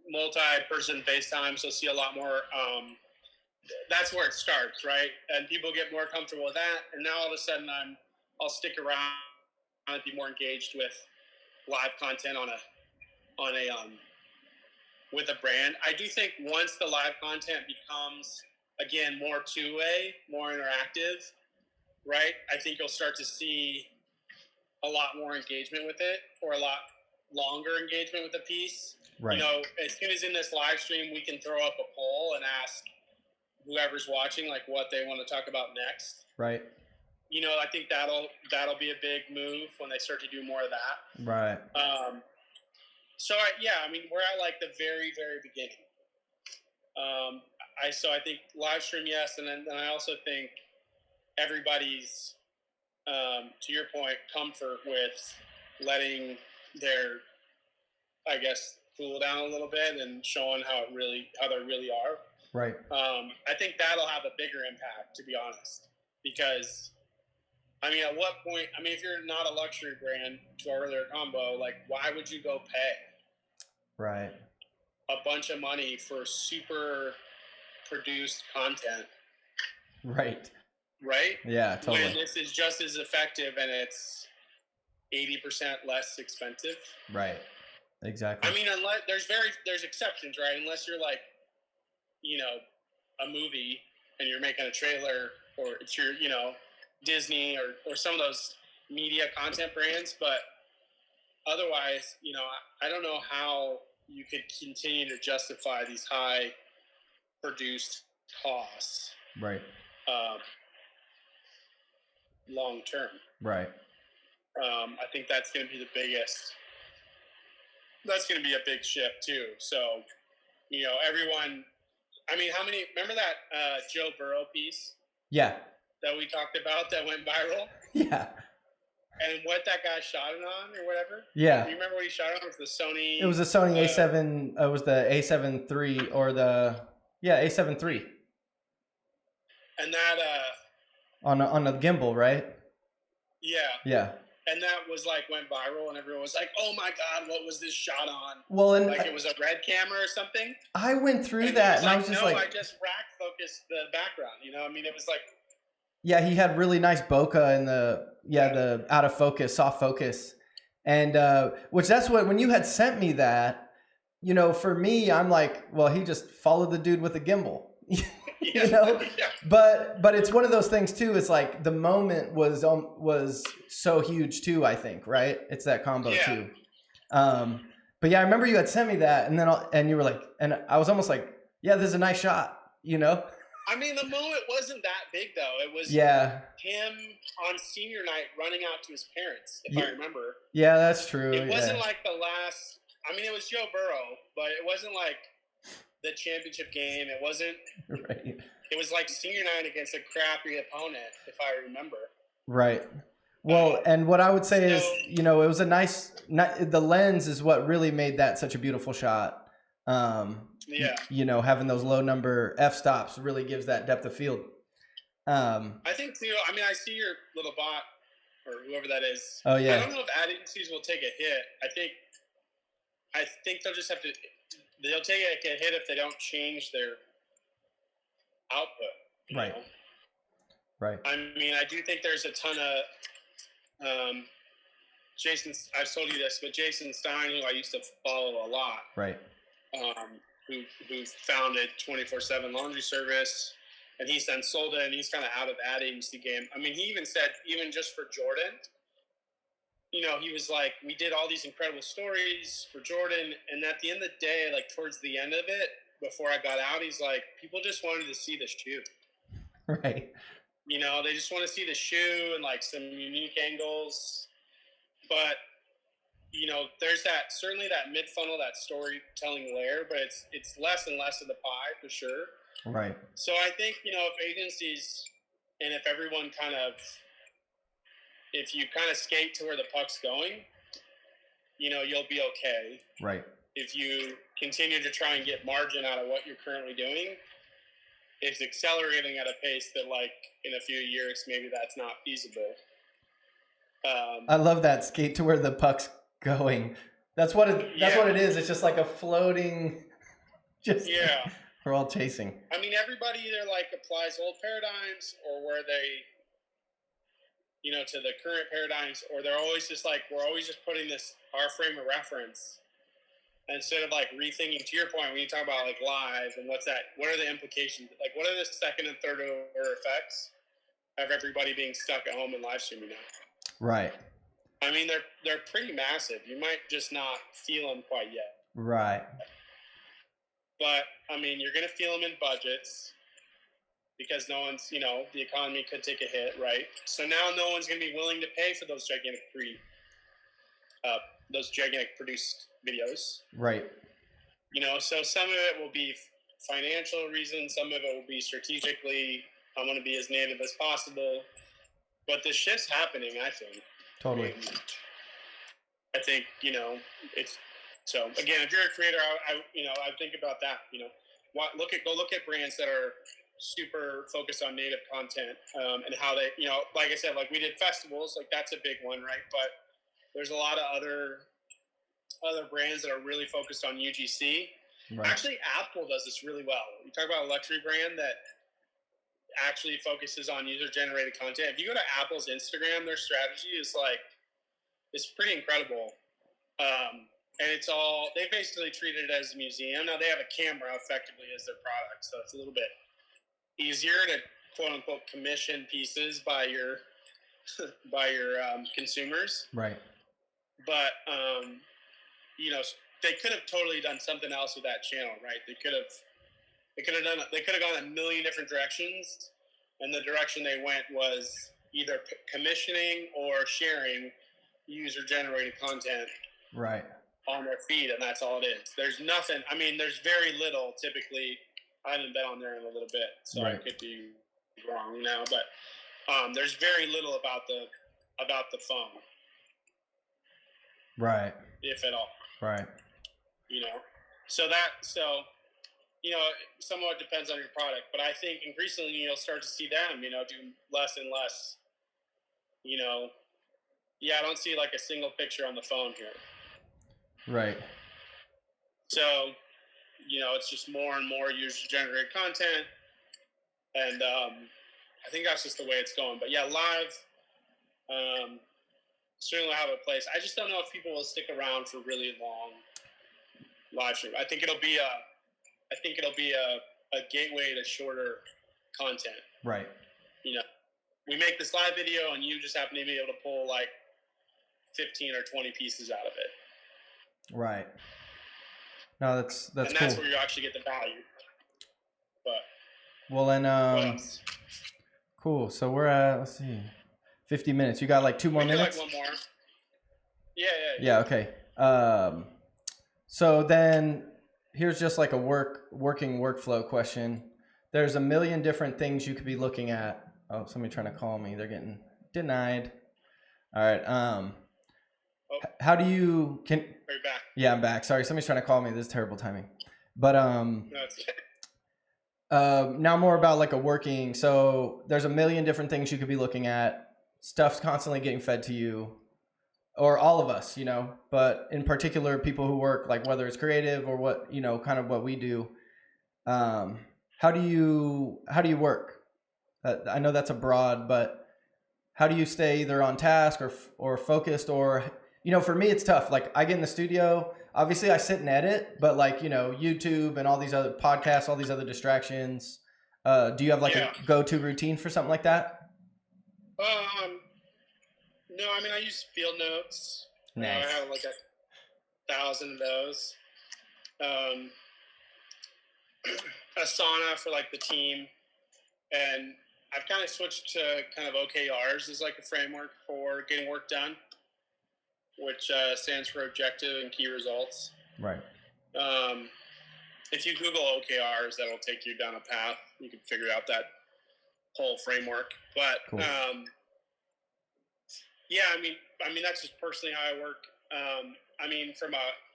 multi-person FaceTime, so see a lot more. That's where it starts, right? And people get more comfortable with that, and now all of a sudden I'll stick around and be more engaged with live content on a with a brand. I do think once the live content becomes again more two-way, more interactive, right? I think you'll start to see a lot more engagement with it, or a lot longer engagement with the piece. Right. As soon as in this live stream, we can throw up a poll and ask whoever's watching, like what they want to talk about next. Right. I think that'll be a big move when they start to do more of that. Right. So I mean, we're at like the very, very beginning. I think live stream, yes. And then I also think everybody's, to your point, comfort with letting their, I guess, cool down a little bit and showing how they really are. Right. I think that'll have a bigger impact, to be honest, because I mean, at what point? I mean, if you're not a luxury brand, to our earlier combo, like, why would you go pay? Right. A bunch of money for super produced content. Right. Right. Yeah. Totally. When this is just as effective and it's 80% less expensive. Right. Exactly. I mean, unless there's exceptions, right? Unless you're like, a movie and you're making a trailer, or it's your, Disney or some of those media content brands. But otherwise, I don't know how you could continue to justify these high produced costs. Right. long term. Right. I think that's going to be the biggest. That's going to be a big shift too. So, everyone. I mean, how many? Remember that Joe Burrow piece? Yeah. That we talked about that went viral. Yeah. And what that guy shot it on or whatever? Yeah. Do you remember what he shot it on? It was the Sony. It was a Sony A7. It was the A7 III or the A7 III. And that on the gimbal, right? Yeah. Yeah. And that was went viral, and everyone was like, "Oh my God, what was this shot on?" Well, and it was a red camera or something. I went through that, and I was just "No, I just rack focused the background." I mean, it was like. Yeah, he had really nice bokeh in the out of focus, soft focus, and which that's what when you had sent me that, for me, I'm like, well, he just followed the dude with a gimbal. Yeah. But it's one of those things too. It's like the moment was so huge too. I think, right? It's that combo too. But yeah, I remember you had sent me that, and you were like, and I was almost like, yeah, this is a nice shot. I mean, the moment wasn't that big though. It was him on senior night running out to his parents, if I remember. Yeah, that's true. It wasn't like the last. I mean, it was Joe Burrow, but it wasn't like the championship game. It wasn't. Right. It was like senior night against a crappy opponent, if I remember. Right. Well, and what I would say is, it was a nice. The lens is what really made that such a beautiful shot. Having those low number f-stops really gives that depth of field. I think too. I mean, I see your little bot or whoever that is. Oh yeah. I don't know if ad agencies will take a hit. I think they'll just have to. They'll take a hit if they don't change their output. Right. Right. I mean, I do think there's a ton of Jason. I've told you this, but Jason Stein, who I used to follow a lot. Right. Who founded 24/7 Laundry Service, and he's then sold it, and he's kind of out of ad agency game. I mean, he even said, even just for Jordan, he was like, we did all these incredible stories for Jordan, and at the end of the day, towards the end of it, before I got out, he's like, people just wanted to see the shoe. Right. They just want to see the shoe and some unique angles, but there's certainly that mid funnel, that storytelling layer, but it's less and less of the pie for sure. Right. So I think, if agencies and if everyone if you skate to where the puck's going, you'll be okay. Right. If you continue to try and get margin out of what you're currently doing, it's accelerating at a pace that in a few years, maybe that's not feasible. I love that, skate to where the puck's going. That's what it is. It's just like a floating, we're all chasing. I mean, everybody either applies old paradigms or where they, to the current paradigms, or they're always just we're always just putting our frame of reference instead of rethinking, to your point, when you talk about live and what are the implications, what are the second and third order effects of everybody being stuck at home and live streaming now? Right. I mean, they're pretty massive. You might just not feel them quite yet. Right. But I mean, you're going to feel them in budgets because no one's, the economy could take a hit, right? So now no one's going to be willing to pay for those gigantic produced videos. Right. So some of it will be financial reasons. Some of it will be strategically, I want to be as native as possible. But the shift's happening, I think. Totally. I think, it's so again, if you're a creator, I think about that, go look at brands that are super focused on native content, and how they, like I said, we did festivals, that's a big one, right? But there's a lot of other brands that are really focused on UGC. Right. Actually, Apple does this really well. You talk about a luxury brand that actually focuses on user-generated content. If you go to Apple's Instagram, their strategy is it's pretty incredible. And it's all, they basically treat it as a museum. Now they have a camera effectively as their product, so it's a little bit easier to quote unquote commission pieces by your consumers. Right. But they could have totally done something else with that channel, right? They could have gone a million different directions, and the direction they went was either commissioning or sharing user-generated content Right. on their feed, and that's all it is. There's nothing. I mean, there's very little. Typically, I haven't been on there in a little bit, so I could be wrong now. But there's very little about the phone, right, if at all. right. So somewhat depends on your product, but I think increasingly you'll start to see them, do less and less. I don't see like a single picture on the phone here. Right. So, it's just more and more user-generated content, and I think that's just the way it's going. But yeah, live certainly will have a place. I just don't know if people will stick around for really long live stream. I think it'll be a gateway to shorter content. Right. We make this live video, and you just happen to be able to pull like 15 or 20 pieces out of it. Right. No, that's and cool. That's where you actually get the value. But well, and cool. So we're at, let's see, 50 minutes. You got like 2 more minutes? Like one more. Yeah. Okay. So then here's just like a working workflow question. There's a million different things you could be looking at. Oh, somebody trying to call me. They're getting denied. All right. How do you Are you back? Yeah, I'm back. Sorry, somebody's trying to call me. This is terrible timing. But No, it's okay. now more about like a working. So there's a million different things you could be looking at. Stuff's constantly getting fed to you, or all of us, But in particular, people who work like whether it's creative or what kind of what we do. How do you work? I know that's a broad, but how do you stay either on task or focused or, for me, it's tough. Like I get in the studio, obviously I sit and edit, but like, YouTube and all these other podcasts, all these other distractions. Do you have like a go-to routine for something like that? No, I mean, I use field notes. Nice. I have like 1,000 of those. Asana for like the team. And I've kind of switched to kind of OKRs as like a framework for getting work done, which stands for objective and key results. Right. If you Google OKRs, that'll take you down a path. You can figure out that whole framework. But cool. I mean that's just personally how I work. I mean,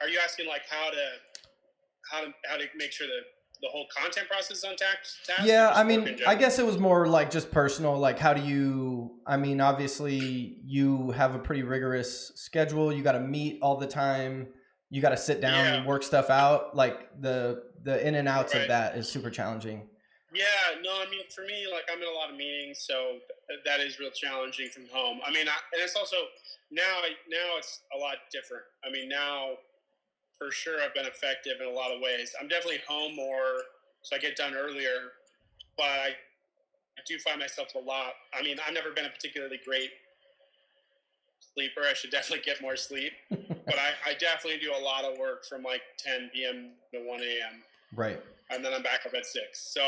are you asking like how to make sure that the whole content process is on task? Yeah, I mean, I guess it was more like just personal. Like, how do you? I mean, obviously, you have a pretty rigorous schedule. You got to meet all the time. You got to sit down and work stuff out. Like the in and outs of that is super challenging. Yeah, no, I mean, for me, like I'm in a lot of meetings, so that is real challenging from home. I mean, and it's also now it's a lot different. I mean, now for sure I've been effective in a lot of ways. I'm definitely home more, so I get done earlier, but I do find myself a lot. I mean, I've never been a particularly great sleeper. I should definitely get more sleep, but I definitely do a lot of work from like 10 p.m. to 1 a.m. Right. And then I'm back up at 6. So,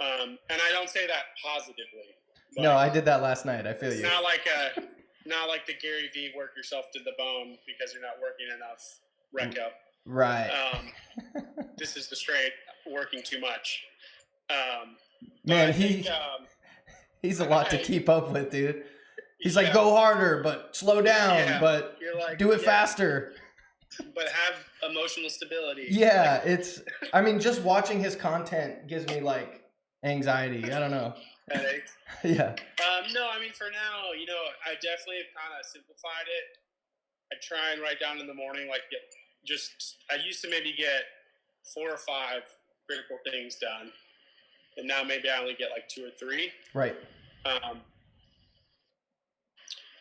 and I don't say that positively. No, I did that last night. I feel you. Not like the Gary V work yourself to the bone because you're not working enough. Recco. Right. This is the straight working too much. Man, he's a lot to keep up with, dude. He's like, go harder, but slow down, but like, do it faster. But have emotional stability. Yeah, I mean, just watching his content gives me like anxiety. I don't know. Headaches. Yeah. No, I mean, for now, I definitely have kind of simplified it. I try and write down in the morning, like I used to maybe get 4 or 5 critical things done. And now maybe I only get like 2 or 3. Right.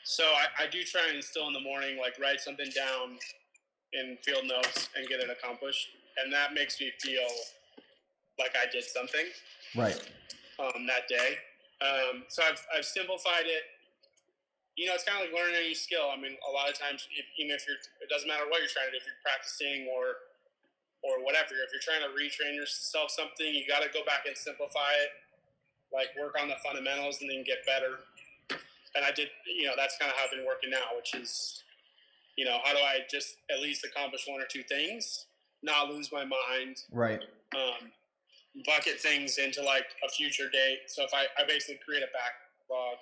So I do try and instill in the morning, like write something down in field notes and get it accomplished. And that makes me feel like I did something. Right. That day. So I've simplified it. It's kind of like learning a new skill. I mean, a lot of times, it doesn't matter what you're trying to do, if you're practicing or whatever, if you're trying to retrain yourself something, you got to go back and simplify it, like work on the fundamentals and then get better. and I did, that's kind of how I've been working now, which is, how do I just at least accomplish one or two things, not lose my mind, Right. Bucket things into like a future date. So if I basically create a backlog,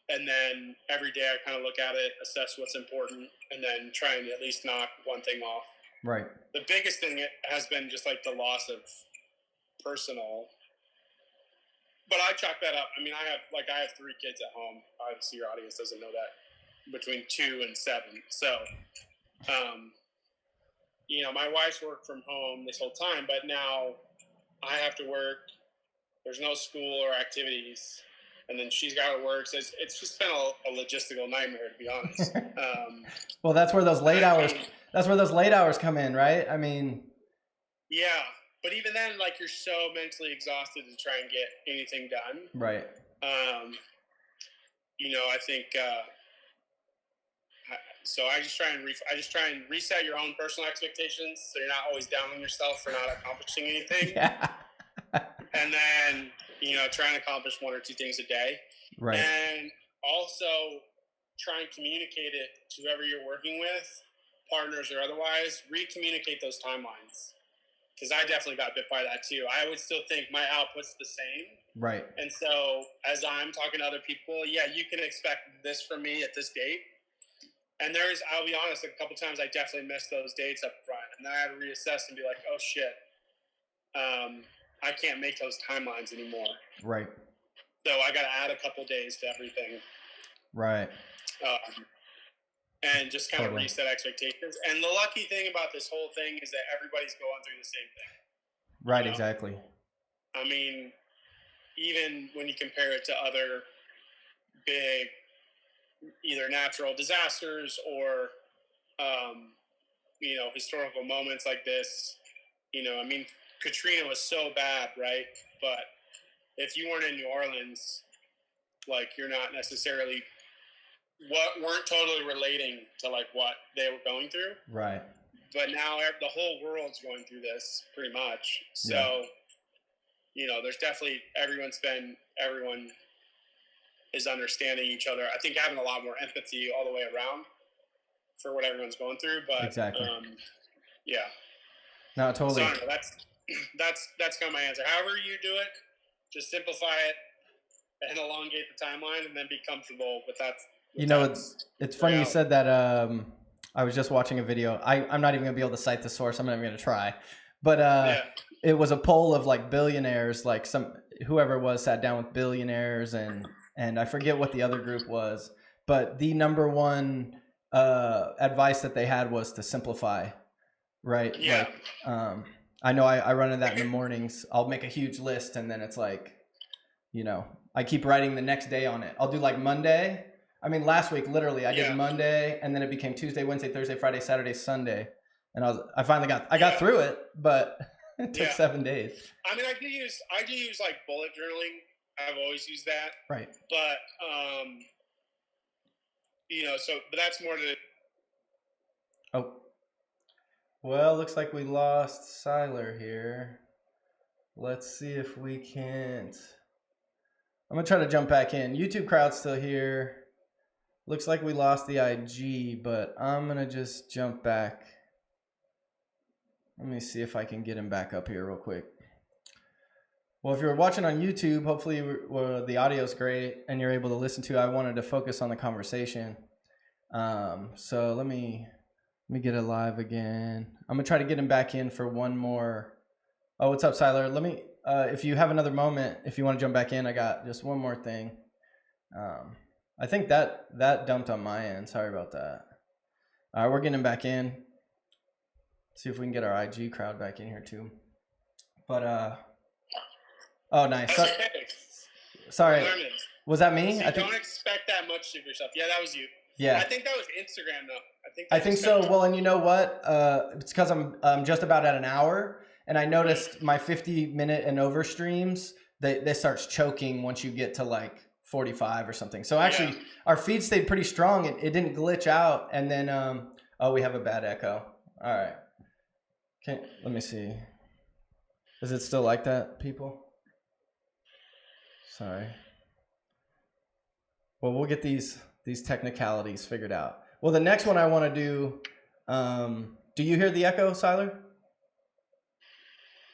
and then every day I kind of look at it, assess what's important, and then try and at least knock one thing off. Right. The biggest thing has been just like the loss of personal. But I chalk that up. I mean, I have 3 kids at home. Obviously, your audience doesn't know that, between 2 and 7. So, my wife's worked from home this whole time, but now I have to work. There's no school or activities, and then she's got to work. So it's just been a logistical nightmare, to be honest. Well, that's where those late hours. That's where those late hours come in, right? I mean. Yeah, but even then, like, you're so mentally exhausted to try and get anything done. Right. I think. So I just try and reset your own personal expectations, so you're not always down on yourself for not accomplishing anything. Yeah. And then try and accomplish 1 or 2 things a day. Right. And also try and communicate it to whoever you're working with, partners or otherwise. Re-communicate those timelines, because I definitely got bit by that too. I would still think my output's the same. Right. And so as I'm talking to other people, yeah, you can expect this from me at this date. And I'll be honest, a couple times I definitely missed those dates up front. And then I had to reassess and be like, oh shit, I can't make those timelines anymore. Right. So I got to add a couple days to everything. Right. And just kind of reset expectations. And the lucky thing about this whole thing is that everybody's going through the same thing. Right, exactly. I mean, even when you compare it to other big, either natural disasters or, historical moments like this, I mean, Katrina was so bad, right? But if you weren't in New Orleans, like, you're not necessarily weren't totally relating to like what they were going through. Right. But now the whole world's going through this pretty much. So, there's definitely everyone is understanding each other. I think having a lot more empathy all the way around for what everyone's going through. But exactly. Yeah. No, totally. So I don't know, that's kind of my answer. However you do it, just simplify it and elongate the timeline, and then be comfortable with that. It's funny you said that. I was just watching a video. I'm not even gonna be able to cite the source. I'm not even gonna try. But it was a poll of like billionaires, like whoever it was sat down with billionaires, and I forget what the other group was, but the number one advice that they had was to simplify. Right. Yeah. Like, I know I run into that in the mornings. I'll make a huge list, and then it's like, I keep writing the next day on it. I'll do like Monday. I mean, last week, literally, I did Monday, and then it became Tuesday, Wednesday, Thursday, Friday, Saturday, Sunday. And I finally got through it, but it took 7 days. I mean, I do use like bullet journaling. I've always used that. Right. But, but that's more to. Oh. Well, looks like we lost Cyler here. Let's see if we can't. I'm going to try to jump back in. YouTube crowd's still here. Looks like we lost the IG, but I'm going to just jump back. Let me see if I can get him back up here real quick. Well, if you're watching on YouTube, hopefully the audio's great and you're able to listen to. I wanted to focus on the conversation. So let me get it live again. I'm going to try to get him back in for one more. Oh, what's up, Cyler? Let me, if you have another moment, if you want to jump back in, I got just one more thing. I think that dumped on my end. Sorry about that. All right, we're getting him back in. See if we can get our IG crowd back in here too. But, oh, nice. Sorry. Was that me? So don't expect that much of yourself. Yeah, that was you. Yeah. I think that was Instagram though. I think so. Well, and you know what? It's because I'm just about at an hour, and I noticed my 50-minute and over streams, they starts choking once you get to like 45 or something. So actually, our feed stayed pretty strong. It didn't glitch out, and then oh, we have a bad echo. All right. Let me see. Is it still like that, people? Sorry. Well, we'll get these technicalities figured out. Well, the next one I want to do. Do you hear the echo, Cyler?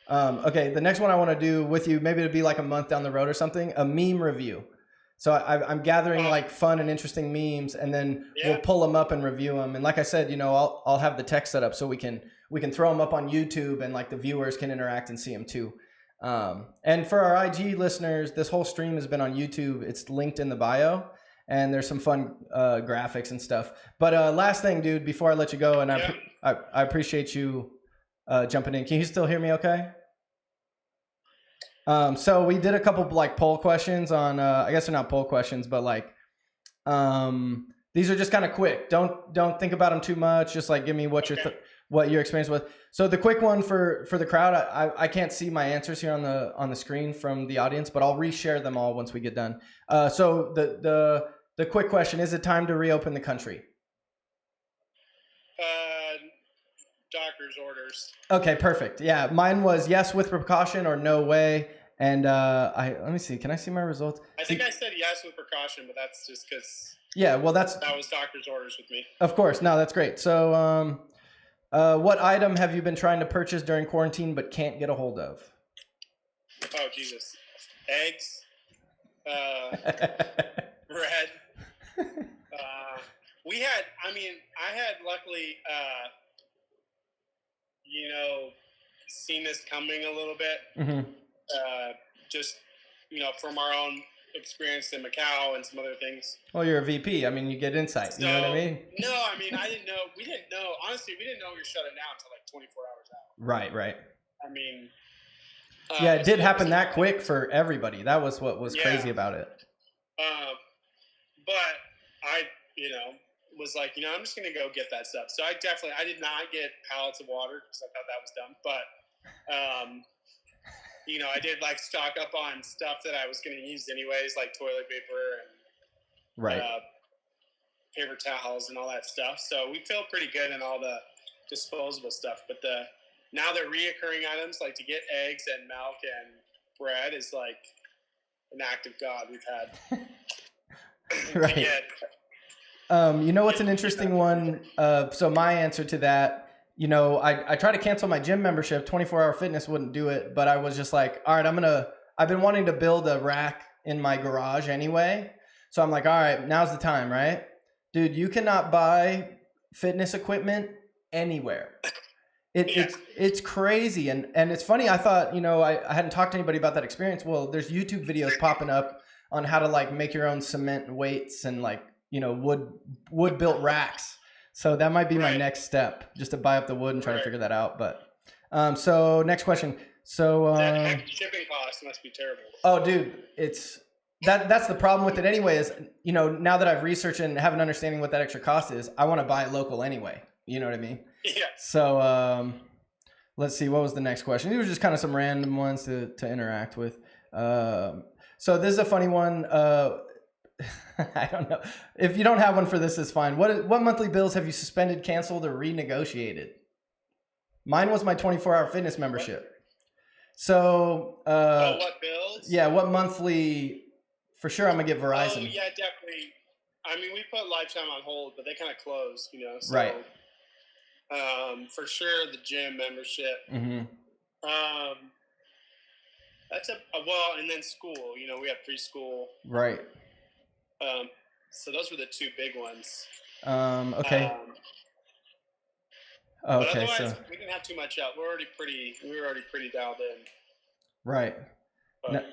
Okay, the next one I want to do with you, maybe it'll be like a month down the road or something, a meme review. So I'm gathering like fun and interesting memes, and then we'll pull them up and review them. And like I said, I'll have the text set up so we can throw them up on YouTube, and like the viewers can interact and see them too. And for our IG listeners, this whole stream has been on YouTube. It's linked in the bio, and there's some fun graphics and stuff. But last thing, dude, before I let you go, and I appreciate you jumping in. Can you still hear me okay? So we did a couple like poll questions on, I guess they're not poll questions, but like, these are just kind of quick. Don't think about them too much. Just like give me what your experience was. So the quick one for the crowd, I can't see my answers here on the screen from the audience, but I'll reshare them all once we get done. So the quick question, is it time to reopen the country? Doctor's orders. Okay, perfect. Yeah, mine was yes with precaution or no way. And let me see. Can I see my results? I think I said yes with precaution, but that's just because. Yeah, well, that was doctor's orders with me. Of course. No, that's great. So, what item have you been trying to purchase during quarantine but can't get a hold of? Oh Jesus! Eggs, bread. I had luckily. Seen this coming a little bit. Mm-hmm. Just, from our own experience in Macau and some other things. Well, you're a VP. I mean, you get insight. So, you know what I mean? No, I mean, I didn't know. We didn't know. Honestly, we didn't know we were shutting down until like 24 hours out. Right. I mean. Yeah, it did happen that quick for everybody. That was what was crazy about it. But I, was like, I'm just going to go get that stuff. So I did not get pallets of water because I thought that was dumb. But, I did like stock up on stuff that I was going to use anyways, like toilet paper and paper towels and all that stuff. So we feel pretty good in all the disposable stuff. But now the reoccurring items, like to get eggs and milk and bread, is like an act of God we've had. Right. What's an interesting one? So my answer to that, I tried to cancel my gym membership. 24-hour fitness wouldn't do it, but I was just like, all right, I've been wanting to build a rack in my garage anyway. So I'm like, all right, now's the time, right? Dude, you cannot buy fitness equipment anywhere. It's crazy. And it's funny. I thought, I hadn't talked to anybody about that experience. Well, there's YouTube videos popping up on how to like make your own cement weights and like, wood built racks. So that might be my next step, just to buy up the wood and try to figure that out. But so next question. So that shipping cost must be terrible. Oh, dude, that's the problem with it anyway. Is now that I've researched and have an understanding what that extra cost is, I want to buy it local anyway. You know what I mean? Yeah. So let's see. What was the next question? These were just kind of some random ones to interact with. So this is a funny one. I don't know. If you don't have one for this, it's fine. What monthly bills have you suspended, canceled, or renegotiated? Mine was my 24-hour fitness membership. So what bills? Yeah, what monthly? For sure, I'm gonna get Verizon. Oh yeah, definitely. I mean, we put Lifetime on hold, but they kind of closed, So, right. For sure, the gym membership. Mm-hmm. That's and then school. We have preschool. Right. So those were the two big ones. Okay. But otherwise, we didn't have too much out. We were already pretty dialed in. Right.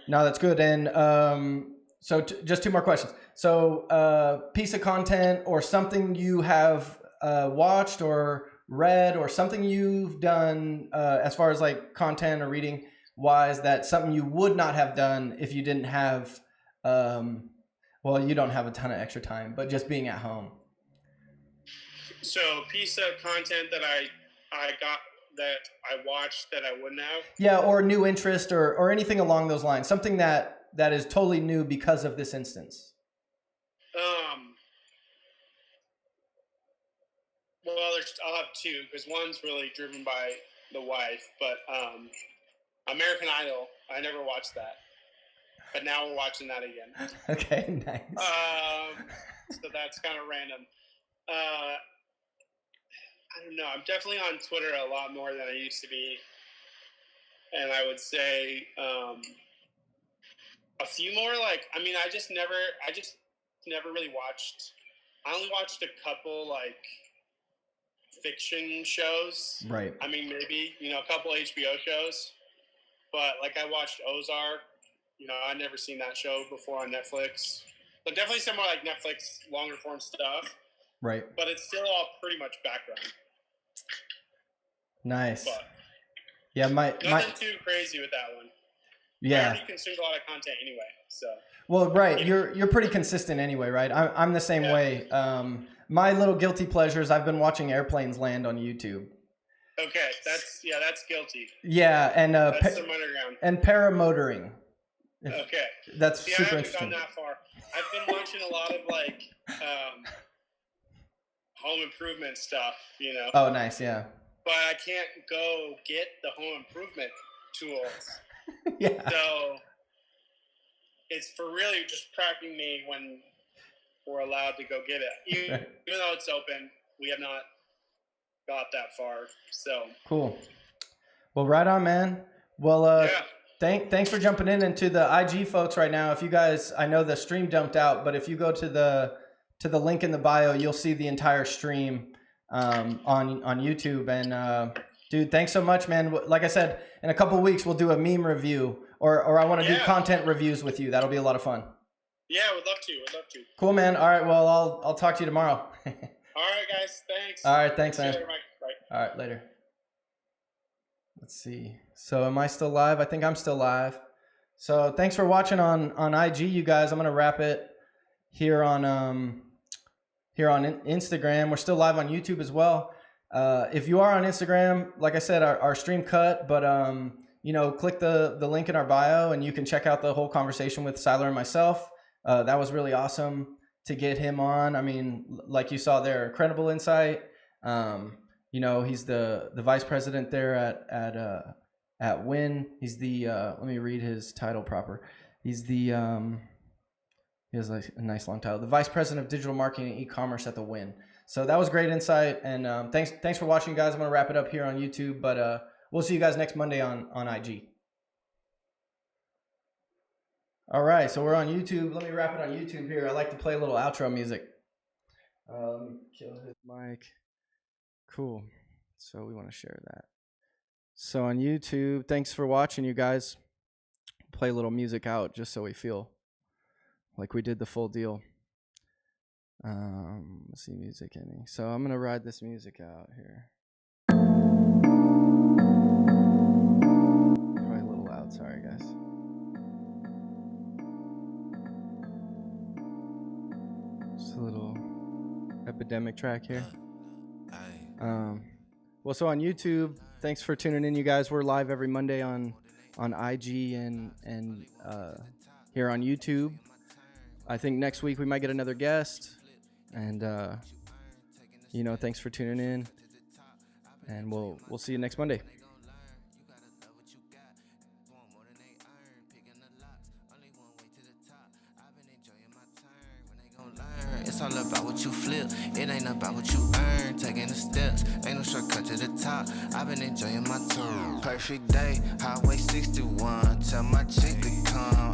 No, that's good. And so just two more questions. So piece of content or something you have watched or read or something you've done as far as like content or reading wise, that something you would not have done if you didn't have you don't have a ton of extra time, but just being at home. So piece of content that I got, that I watched that I wouldn't have? Yeah, or new interest or anything along those lines. Something that is totally new because of this instance. Well, I'll have two, because one's really driven by the wife, but American Idol, I never watched that. but now we're watching that again. Okay, nice. So that's kind of random. I don't know. I'm definitely on Twitter a lot more than I used to be, and I would say a few more. Like, I mean, I just never really watched. I only watched a couple like fiction shows. Right. I mean, maybe a couple HBO shows, but like I watched Ozark. I'd never seen that show before on Netflix. But definitely some more like Netflix longer form stuff. Right. But it's still all pretty much background. Nice. But yeah, nothing too crazy with that one. Yeah. I already consumed a lot of content anyway, so. Well, right. You're pretty consistent anyway, right? I'm the same way. My little guilty pleasures. I've been watching airplanes land on YouTube. Okay, that's guilty. Yeah, and that's some underground. And paramotoring. Okay. That's super I haven't interesting. gone that far. I've been watching a lot of like home improvement stuff, Oh, nice, yeah. But I can't go get the home improvement tools. Yeah. So it's for really just prepping me when we're allowed to go get it. Even though it's open, we have not got that far. So cool. Well, right on, man. Well, thanks for jumping into the IG folks right now. If you guys, I know the stream dumped out, but if you go to the link in the bio, you'll see the entire stream on YouTube. And dude, thanks so much, man. Like I said, in a couple of weeks we'll do a meme review, or I want to do content reviews with you. That'll be a lot of fun. Yeah, would love to. Cool, man. All right, well, I'll talk to you tomorrow. All right, guys. Thanks. All right, thanks, man. See you later, Mike. Bye. All right, later. Let's see. So am I still live? I think I'm still live. So thanks for watching on IG, you guys. I'm gonna wrap it here on Instagram. We're still live on YouTube as well. If you are on Instagram, like I said, our stream cut, but click the link in our bio and you can check out the whole conversation with Cyler and myself. That was really awesome to get him on. I mean, like you saw there, incredible insight. He's the vice president there at Win. He's the let me read his title proper. He's the he has like a nice long title. The vice president of digital marketing and e-commerce at the Win. So that was great insight. And thanks for watching, guys. I'm gonna wrap it up here on YouTube, but we'll see you guys next Monday on IG. All right, so we're on YouTube. Let me wrap it on YouTube here. I like to play a little outro music. Let me kill his mic. Cool. So we want to share that. So on YouTube, thanks for watching, you guys. Play a little music out just so we feel like we did the full deal. Let's see, music any. So I'm gonna ride this music out here. Probably a little loud. Sorry, guys. Just a little epidemic track here. Well, so on YouTube, thanks for tuning in, you guys. We're live every Monday on IG and here on YouTube. I think next week we might get another guest, and thanks for tuning in, and we'll see you next Monday. It's all about what you flip. It ain't about what you earn. Taking the steps, ain't no shortcut to the top. I've been enjoying my turn. Perfect day, Highway 61. Tell my chick to come.